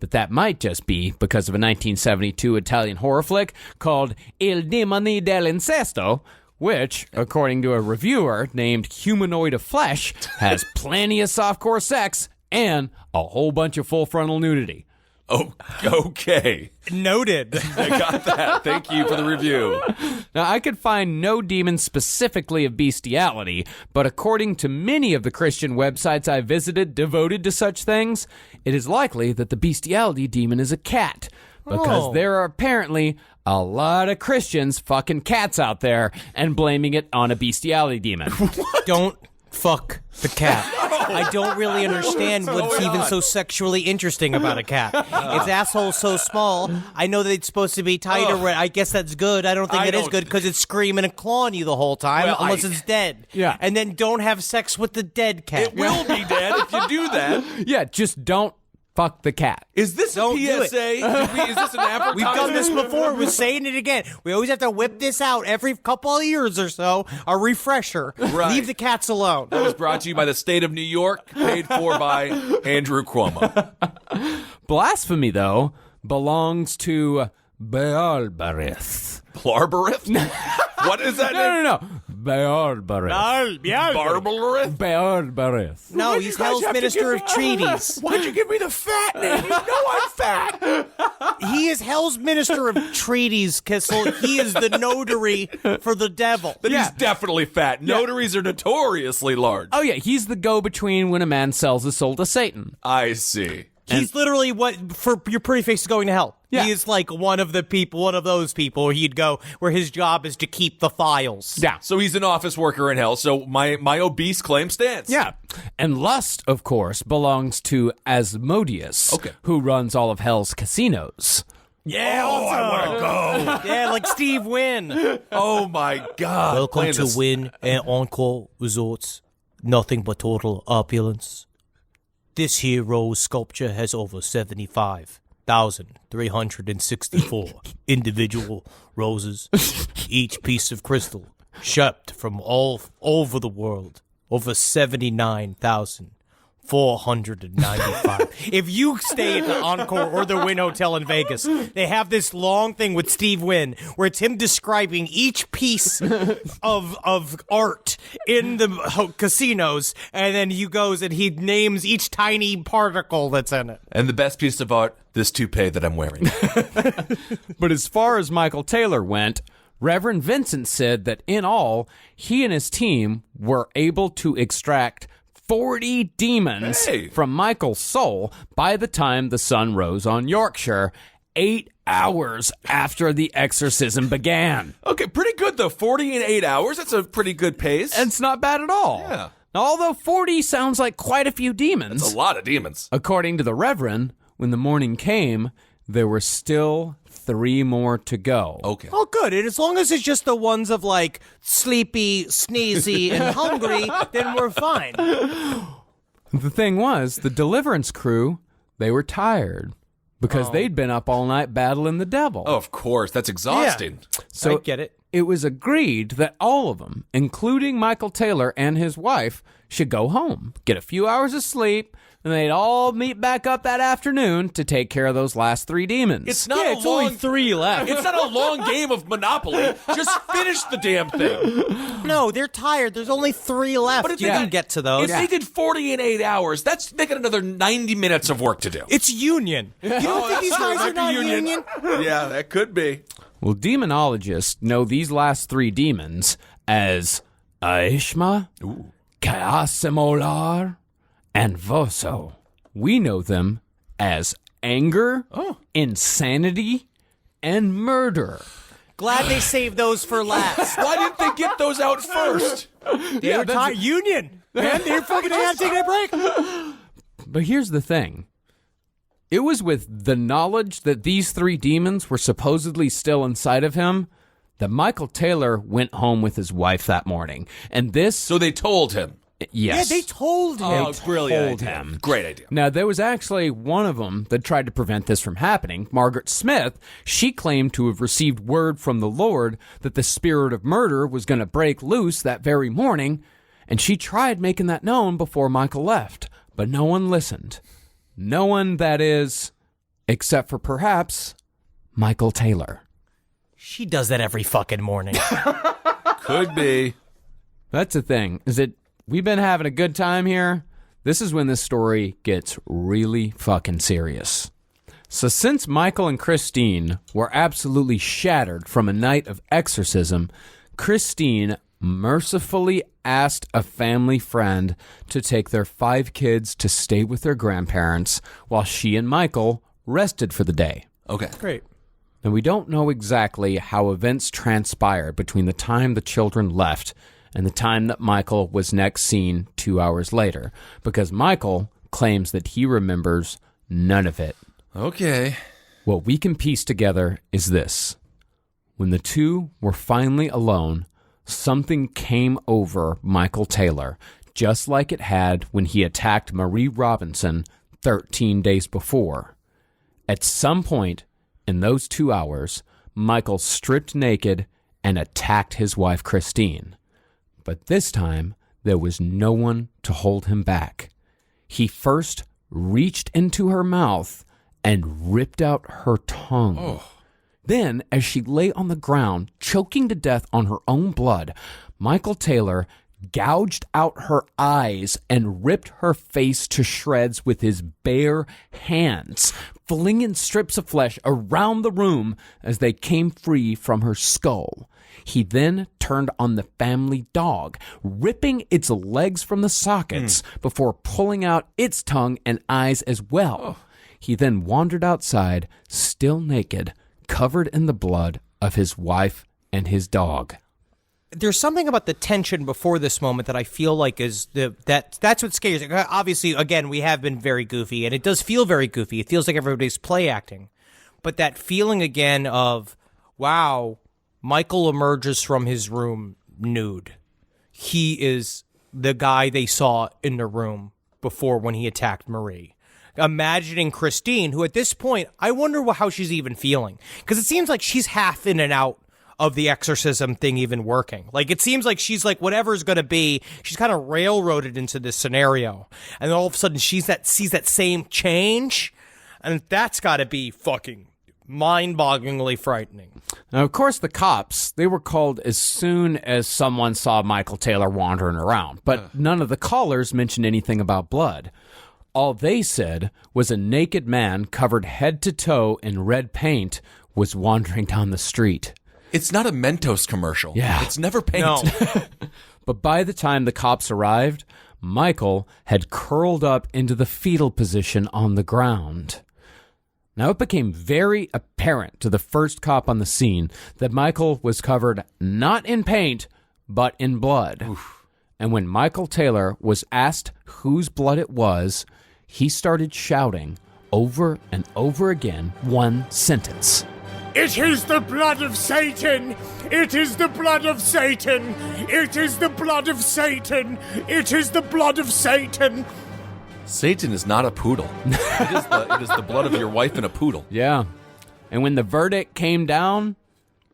but that might just be because of a 1972 Italian horror flick called Il Demone dell'Incesto, which, according to a reviewer named Humanoid of Flesh, has plenty of softcore sex and a whole bunch of full frontal nudity. Oh, okay. Noted. I got that. Thank you for the review. Now, I could find no demon specifically of bestiality, but according to many of the Christian websites I visited devoted to such things, it is likely that the bestiality demon is a cat, because there are apparently a lot of Christians fucking cats out there and blaming it on a bestiality demon. Don't fuck the cat. I don't really understand what's even so sexually interesting about a cat. Its asshole's so small. I know that it's supposed to be tighter. I guess that's good. I don't think it is good because it's screaming and clawing you the whole time, unless it's dead. Yeah. And then don't have sex with the dead cat. It will be dead if you do that. Yeah, just don't fuck the cat. Is this a PSA? Is this an advertisement? We've done this before. We're saying it again. We always have to whip this out every couple of years or so. A refresher. Right. Leave the cats alone. That was brought to you by the state of New York, paid for by Andrew Cuomo. Blasphemy, though, belongs to Bealberith. Blarberith? What is that name? No. Barbarous. Barbarous? Barbarous. No, he's Hell's Minister of Treaties. Why'd you give me the fat name? You know I'm fat. He is Hell's Minister of Treaties, Kissel. He is the notary for the devil. Then he's definitely fat. Notaries are notoriously large. Oh, yeah, he's the go-between when a man sells his soul to Satan. I see. He's literally what, for your pretty face is going to hell. Yeah. He is like one of those people where he'd go, where his job is to keep the files. Yeah. So he's an office worker in hell, so my obese claim stands. Yeah. And lust, of course, belongs to Asmodeus, who runs all of hell's casinos. Yeah, I want to go. Yeah, like Steve Wynn. Oh, my God. Welcome Playing to this- Wynn and Encore Resorts. Nothing but total opulence. This here rose sculpture has over 75,364 individual roses, each piece of crystal shipped from all over the world. Over 79,495. If you stay at the Encore or the Wynn Hotel in Vegas, they have this long thing with Steve Wynn where it's him describing each piece of art in the casinos, and then he goes and he names each tiny particle that's in it. And the best piece of art, this toupee that I'm wearing. But as far as Michael Taylor went, Reverend Vincent said that in all, he and his team were able to extract 40 demons from Michael's soul by the time the sun rose on Yorkshire, 8 hours after the exorcism began. Okay, pretty good, though. 40 in 8 hours, that's a pretty good pace. It's not bad at all. Yeah. Now, although 40 sounds like quite a few demons, That's a lot of demons. according to the Reverend, when the morning came, there were still 3 more to go. Okay. Oh, good. And as long as it's just the ones of like sleepy, sneezy, and hungry, then we're fine. The thing was, the deliverance crew, they were tired because they'd been up all night battling the devil. Oh, of course. That's exhausting. So I get it. It was agreed that all of them, including Michael Taylor and his wife, should go home, get a few hours of sleep, and they'd all meet back up that afternoon to take care of those last 3 demons. It's not a long 3 left. It's not a long game of Monopoly. Just finish the damn thing. No, they're tired. There's only 3 left. But if You they can got- get to those. If they did 40 in 8 hours, they got another 90 minutes of work to do. It's union. You don't think these guys are not union? Yeah, that could be. Well, demonologists know these last 3 demons as Aishma, Kaasimolar, and Voso. We know them as anger, insanity, and murder. Glad they saved those for last. Why didn't they get those out first? They were tired. Union. Man, they're fucking taking a break. But here's the thing. It was with the knowledge that these 3 demons were supposedly still inside of him that Michael Taylor went home with his wife that morning. And this... So they told him. Yes. Yeah, they told him. Oh, brilliant told idea. him. Great idea. Now, there was actually one of them that tried to prevent this from happening. Margaret Smith, she claimed to have received word from the Lord that the spirit of murder was going to break loose that very morning, and she tried making that known before Michael left, but no one listened. No one, that is, except for perhaps Michael Taylor. She does that every fucking morning. Could be. That's the thing, is that we've been having a good time here. This is when this story gets really fucking serious. So since Michael and Christine were absolutely shattered from a night of exorcism, Christine mercifully asked a family friend to take their 5 kids to stay with their grandparents while she and Michael rested for the day. Okay. Great. Now, we don't know exactly how events transpired between the time the children left and the time that Michael was next seen 2 hours later, because Michael claims that he remembers none of it. Okay. What we can piece together is this. When the two were finally alone, something came over Michael Taylor, just like it had when he attacked Marie Robinson 13 days before. At some point in those 2 hours, Michael stripped naked and attacked his wife Christine. But this time, there was no one to hold him back. He first reached into her mouth and ripped out her tongue, Then, as she lay on the ground, choking to death on her own blood, Michael Taylor gouged out her eyes and ripped her face to shreds with his bare hands, flinging strips of flesh around the room as they came free from her skull. He then turned on the family dog, ripping its legs from the sockets before pulling out its tongue and eyes as well. He then wandered outside, still naked, covered in the blood of his wife and his dog. There's something about the tension before this moment that I feel like is that's what scares me. Obviously, again, we have been very goofy, and it does feel very goofy. It feels like everybody's play acting. But that feeling again of, wow, Michael emerges from his room nude. He is the guy they saw in the room before when he attacked Marie. Imagining Christine, who at this point, I wonder how she's even feeling. Because it seems like she's half in and out of the exorcism thing even working. Like, it seems like she's like, whatever's going to be, she's kind of railroaded into this scenario. And then all of a sudden, sees that same change. And that's got to be fucking mind-bogglingly frightening. Now, of course, the cops, they were called as soon as someone saw Michael Taylor wandering around. But none of the callers mentioned anything about blood. All they said was a naked man covered head to toe in red paint was wandering down the street. It's not a Mentos commercial. Yeah. It's never paint. No. But by the time the cops arrived, Michael had curled up into the fetal position on the ground. Now, it became very apparent to the first cop on the scene that Michael was covered not in paint, but in blood. Oof. And when Michael Taylor was asked whose blood it was, he started shouting over and over again one sentence. It is the blood of Satan! It is the blood of Satan! It is the blood of Satan! It is the blood of Satan! Satan is not a poodle. It is the blood of your wife and a poodle. Yeah. And when the verdict came down,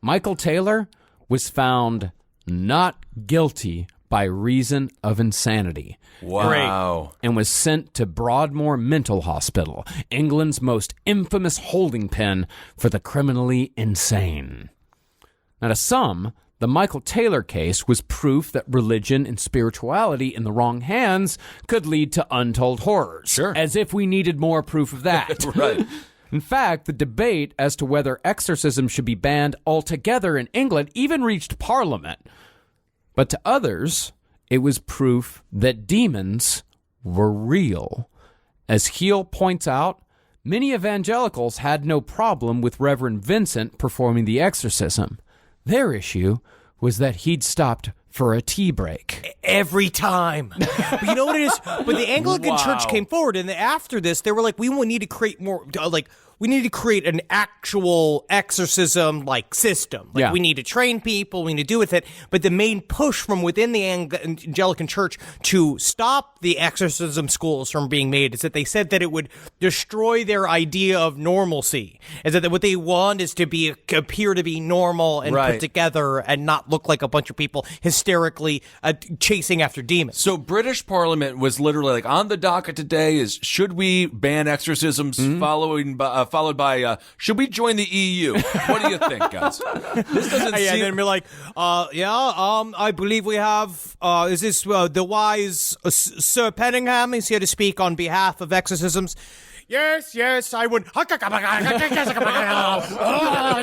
Michael Taylor was found not guilty by reason of insanity. Wow. And was sent to Broadmoor Mental Hospital, England's most infamous holding pen for the criminally insane. Now, to some, the Michael Taylor case was proof that religion and spirituality in the wrong hands could lead to untold horrors. Sure. As if we needed more proof of that. Right. In fact, the debate as to whether exorcism should be banned altogether in England even reached Parliament. But to others, it was proof that demons were real. As Heel points out, many evangelicals had no problem with Reverend Vincent performing the exorcism. Their issue was that he'd stopped for a tea break. Every time. But you know what it is? But the Anglican Church came forward, and after this, they were like, we need to create more, we need to create an actual exorcism system. Yeah. We need to train people, we need to do with it. But the main push from within the Anglican Church to stop the exorcism schools from being made is that they said that it would destroy their idea of normalcy. Is that what they want is to appear to be normal and put together and not look like a bunch of people hysterically chasing after demons. So British Parliament was literally on the docket today is, should we ban exorcisms, followed by should we join the EU? What do you think, guys? This doesn't seem... And then be like, I believe we have, is this the wise Sir Penningham is here to speak on behalf of exorcisms? Yes, I would. Your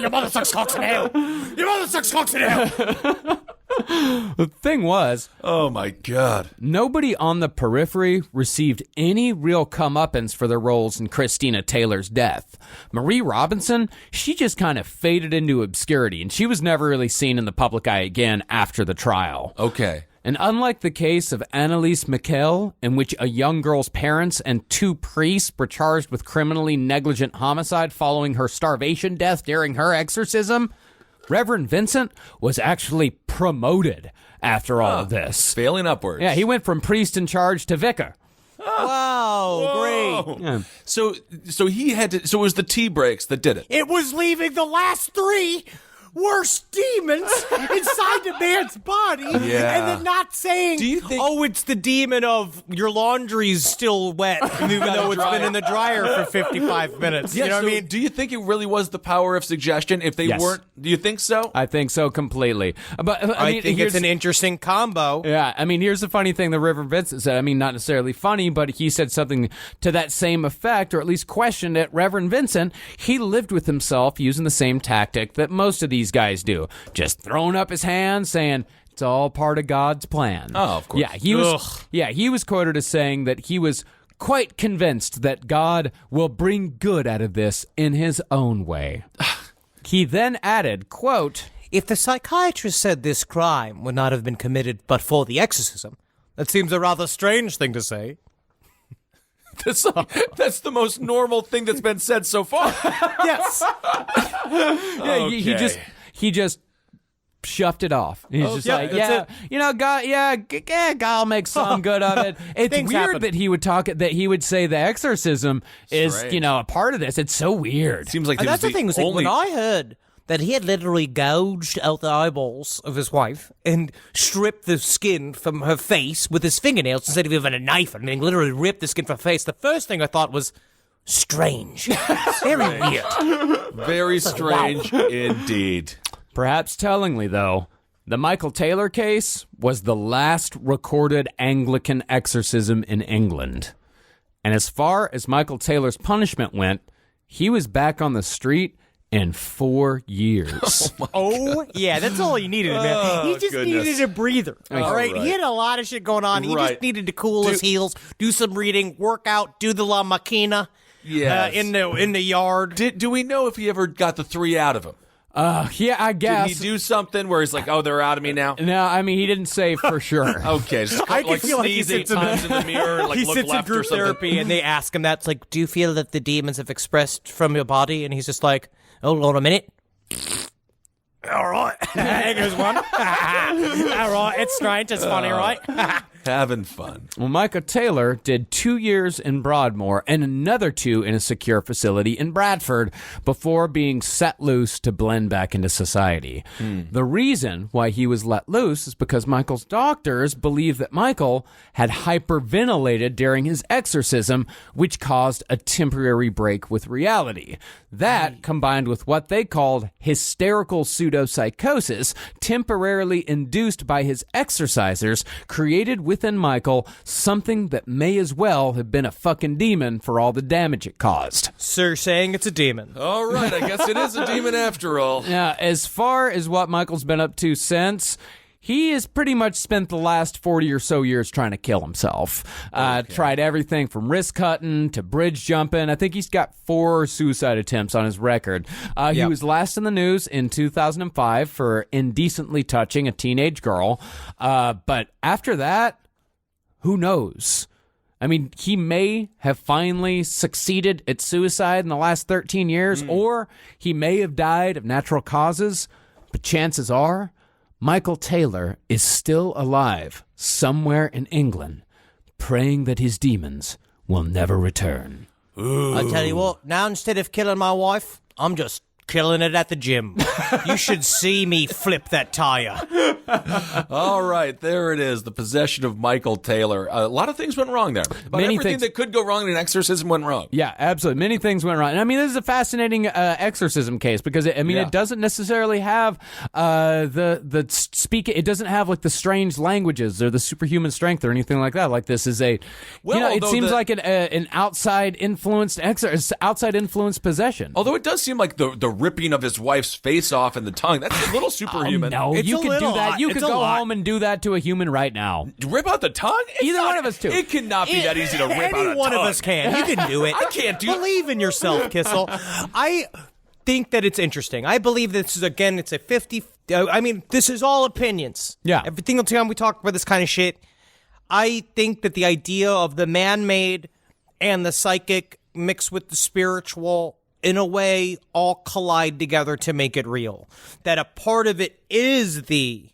mother sucks cocks in hell. Your mother sucks cocks in hell. The thing was, oh my God, nobody on the periphery received any real comeuppance for their roles in Christina Taylor's death. Marie Robinson, she just kind of faded into obscurity, and she was never really seen in the public eye again after the trial. Okay. And unlike the case of Annalise Michael, in which a young girl's parents and 2 priests were charged with criminally negligent homicide following her starvation death during her exorcism, Reverend Vincent was actually promoted after all of this. Failing upwards. Yeah, he went from priest in charge to vicar. Wow, great. Yeah. So he had to. So it was the tea breaks that did it. It was leaving the last 3 worse demons inside the man's body, and then not saying, Do you think? Oh, it's the demon of your laundry's still wet, even though it's been in the dryer for 55 minutes. Yeah, You know what so I mean? do you think it really was the power of suggestion? If they Yes. weren't, do you think so? I think so completely. But I mean, think here's- it's an interesting combo. Yeah, I mean, here's the funny thing the Reverend Vincent said. I mean, not necessarily funny, but he said something to that same effect, or at least questioned it. Reverend Vincent, he lived with himself using the same tactic that most of these guys do. Just throwing up his hands, saying, it's all part of God's plan. Oh, of course. Yeah, he was quoted as saying that he was quite convinced that God will bring good out of this in his own way. He then added, quote, If the psychiatrist said this crime would not have been committed but for the exorcism, that seems a rather strange thing to say. That's the most normal thing that's been said so far. Yes. Yeah, he just shoved it off. He's just yeah, like, that's God will make some good of it. It's Things weird happen. that he would say the exorcism is, Strange. a part of this. It's so weird. Seems like And it was that's the thing. Was like, only. when I heard that he had literally gouged out the eyeballs of his wife and stripped the skin from her face with his fingernails instead of even a knife and then literally ripped the skin from her face, the first thing I thought was strange. Very weird. Very strange indeed. Perhaps tellingly, though, the Michael Taylor case was the last recorded Anglican exorcism in England. And as far as Michael Taylor's punishment went, he was back on the street in 4 years. Oh, yeah, that's all he needed, man. He just needed a breather. All right? He had a lot of shit going on. He Right. just needed to cool his heels, do some reading, work out, do the La Machina Yes. in the yard. Do we know if he ever got the 3 out of him? Yeah, I guess. Did he do something where he's like, oh, they're out of me now? No, I mean, he didn't say for sure. Okay, just I can feel like he sneeze 8 sits in the- times in the mirror and like he look sits in left or group something. therapy and they ask him that's like, do you feel that the demons have expressed from your body? And he's just like, hold on a minute. All right. There goes one. All right. It's strange. It's funny, right? Having fun. Well, Michael Taylor did 2 years in Broadmoor and another 2 in a secure facility in Bradford before being set loose to blend back into society. The reason why he was let loose is because Michael's doctors believed that Michael had hyperventilated during his exorcism, which caused a temporary break with reality. That, combined with what they called hysterical pseudopsychosis, temporarily induced by his exorcisers, created within Michael something that may as well have been a fucking demon for all the damage it caused. Sir saying it's a demon. All right, I guess it is a demon after all. Now, as far as what Michael's been up to since, he has pretty much spent the last 40 or so years trying to kill himself. Tried everything from wrist cutting to bridge jumping. I think he's got 4 suicide attempts on his record. He was last in the news in 2005 for indecently touching a teenage girl. But after that, who knows? I mean, he may have finally succeeded at suicide in the last 13 years, or he may have died of natural causes. But chances are, Michael Taylor is still alive somewhere in England, praying that his demons will never return. I tell you what, now instead of killing my wife, I'm just killing it at the gym. You should see me flip that tire. All right, there it is. The possession of Michael Taylor. A lot of things went wrong there. But Many everything things- that could go wrong in an exorcism went wrong. Yeah, absolutely. Many things went wrong. And I mean, this is a fascinating exorcism case because it doesn't necessarily have the speaking. It doesn't have like the strange languages or the superhuman strength or anything like that. Like this is a, Well, it although seems the- like an outside influenced outside influenced possession. Although it does seem like the ripping of his wife's face off and the tongue, that's a little superhuman. No, It's you a could do little that. lot. You It's could a go lot. home and do that to a human right now. Rip out the tongue? It's Either not- one of us two. It cannot be that easy to rip out a Any one tongue. of us can. You can do it. I can't do- Believe in yourself, Kissel. I think that it's interesting. I believe this is, again, it's a 50... I mean, this is all opinions. Yeah. Every single time we talk about this kind of shit, I think that the idea of the man-made and the psychic mixed with the spiritual, in a way, all collide together to make it real. That a part of it is the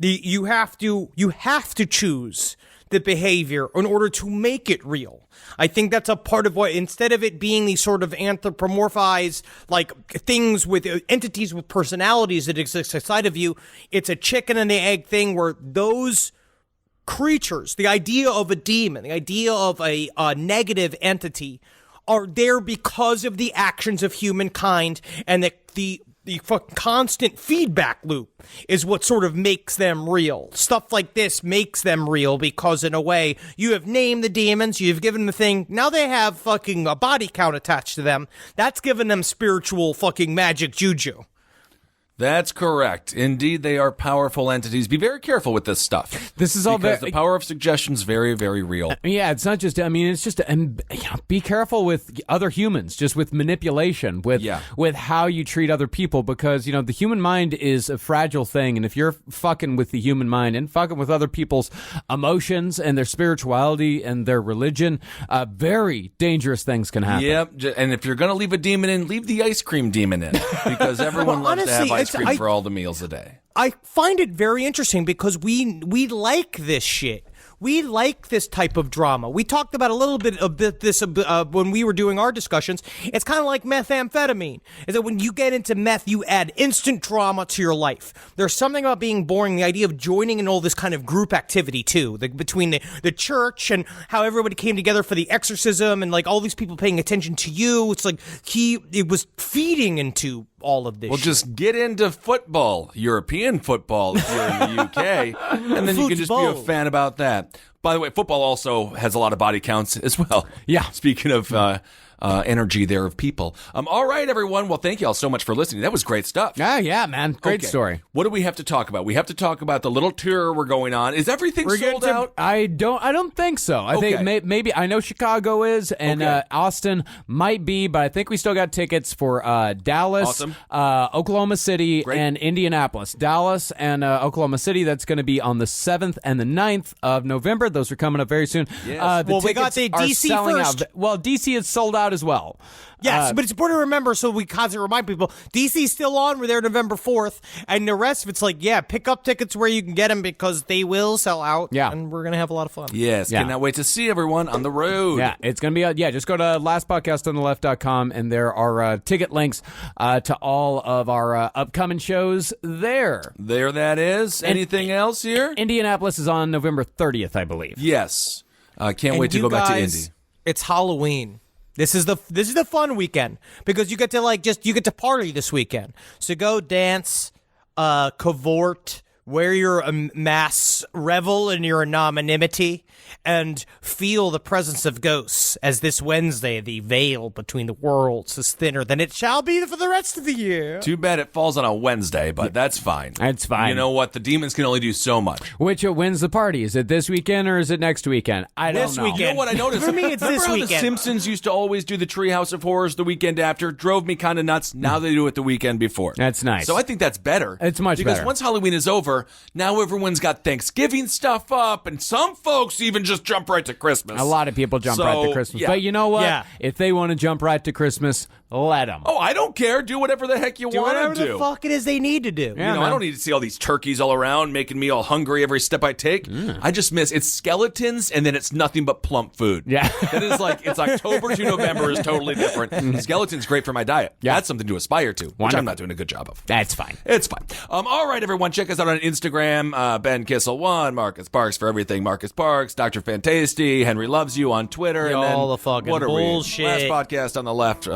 you have to choose the behavior in order to make it real. I think that's a part of what, instead of it being these sort of anthropomorphized, like, things with entities with personalities that exist inside of you, it's a chicken and the egg thing where those creatures, the idea of a demon, the idea of a negative entity, are there because of the actions of humankind, and the constant feedback loop is what sort of makes them real. Stuff like this makes them real because, in a way, you have named the demons, you've given them the thing, now they have fucking a body count attached to them. That's given them spiritual fucking magic juju. That's correct. Indeed, they are powerful entities. Be very careful with this stuff. This is all because the power of suggestion is very, very real. Yeah, it's not just. I mean, it's just. And be careful with other humans, just with manipulation, with how you treat other people, because the human mind is a fragile thing, and if you're fucking with the human mind and fucking with other people's emotions and their spirituality and their religion, very dangerous things can happen. Yep, and if you're gonna leave a demon in, leave the ice cream demon in, because everyone loves to have ice cream for all the meals a day. I find it very interesting because we like this shit. We like this type of drama. We talked about a little bit of this when we were doing our discussions. It's kind of like methamphetamine. Is that when you get into meth, you add instant drama to your life. There's something about being boring, the idea of joining in all this kind of group activity, too, between the church and how everybody came together for the exorcism and, like, all these people paying attention to you. It's like it was feeding into all of this shit. Just get into football, European football if you're in the UK, and then you can just be a fan about that. By the way, football also has a lot of body counts as well. Yeah. Speaking of energy there of people. All right, everyone. Well, thank you all so much for listening. That was great stuff. Yeah, man. Great story. What do we have to talk about? We have to talk about the little tour we're going on. Is everything sold out? I don't think so. I think maybe I know Chicago is, and Austin might be, but I think we still got tickets for Dallas, Oklahoma City, and Indianapolis. Dallas and Oklahoma City, that's going to be on the 7th and the 9th of November. Those are coming up very soon. Yes. We got the DC first. Well, DC is sold out as well. Yes, but it's important to remember, so we constantly remind people, DC's still on. We're there November 4th. And the rest of it's like, pick up tickets where you can get them because they will sell out. Yeah. And we're going to have a lot of fun. Yes. Cannot wait to see everyone on the road. Yeah, it's going to be, just go to lastpodcastontheleft.com and there are ticket links to all of our upcoming shows there. There that is. Anything else here? Indianapolis is on November 30th, I believe. Yes. Can't wait to go back to Indy. It's Halloween. This is the fun weekend because you get to party this weekend. So go dance, cavort, wear your mass, revel in your anonymity, and feel the presence of ghosts. As this Wednesday, the veil between the worlds is thinner than it shall be for the rest of the year. Too bad it falls on a Wednesday, but that's fine. That's fine. You know what? The demons can only do so much. When's the party? Is it this weekend or is it next weekend? I don't know. This weekend. You know what I noticed? For me, it's this Remember how weekend. The Simpsons used to always do the Treehouse of Horrors the weekend after? Drove me kind of nuts. Now they do it the weekend before. That's nice. So I think that's better. It's much better. Because once Halloween is over, now everyone's got Thanksgiving stuff up, and some folks even just jump right to Christmas. A lot of people jump right to Christmas. Yeah. But you know what? Yeah. If they want to jump right to Christmas, let them. Oh, I don't care. Do whatever the heck you want to do. Whatever the fuck it is they need to do. Yeah, I don't need to see all these turkeys all around making me all hungry every step I take. I just miss it's skeletons and then it's nothing but plump food. Yeah. That is like it's October to November is totally different. Skeletons great for my diet. Yeah. That's something to aspire to, which I'm not doing a good job of. That's fine. It's fine. All right, everyone, check us out on Instagram. Ben Kissel1, Marcus Parks for everything. Marcus Parks, Dr. Fantasty, Henry Loves You on Twitter. And then all the fucking what are bullshit. We? Last podcast on the left.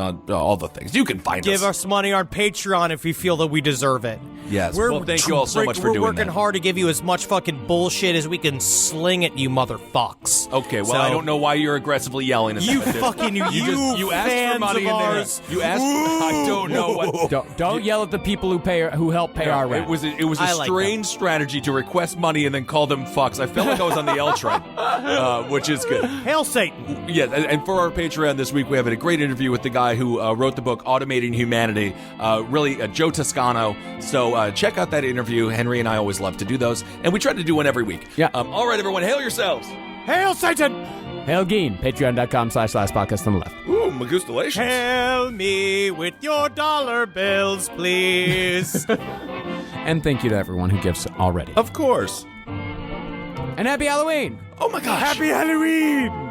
All the things you can find Give us money on Patreon if you feel that we deserve it. Yes. Well, thank you all so much for doing that. We're working hard to give you as much fucking bullshit as we can sling at you motherfucks. Okay, well, So- I don't know why you're aggressively yelling at You them. fucking you asked fans for money of in there. ours. You asked. I don't know what. Don't yell at the people who help pay our rent. It was a I like strange strategy to request money and then call them fucks. I felt like I was on the L train, which is good. Hail Satan. Yeah, and for our Patreon this week, we have a great interview with the guy who wrote the book Automating Humanity, Joe Toscano. So check out that interview. Henry and I always love to do those, and we try to do one every week. Yeah. All right, everyone, hail yourselves. Hail Satan. Hail Geen, patreon.com/lastpodcast on the left. Ooh, magustalations. Hail me with your dollar bills, please. And thank you to everyone who gives already. Of course. And happy Halloween! Oh my gosh. Happy Halloween!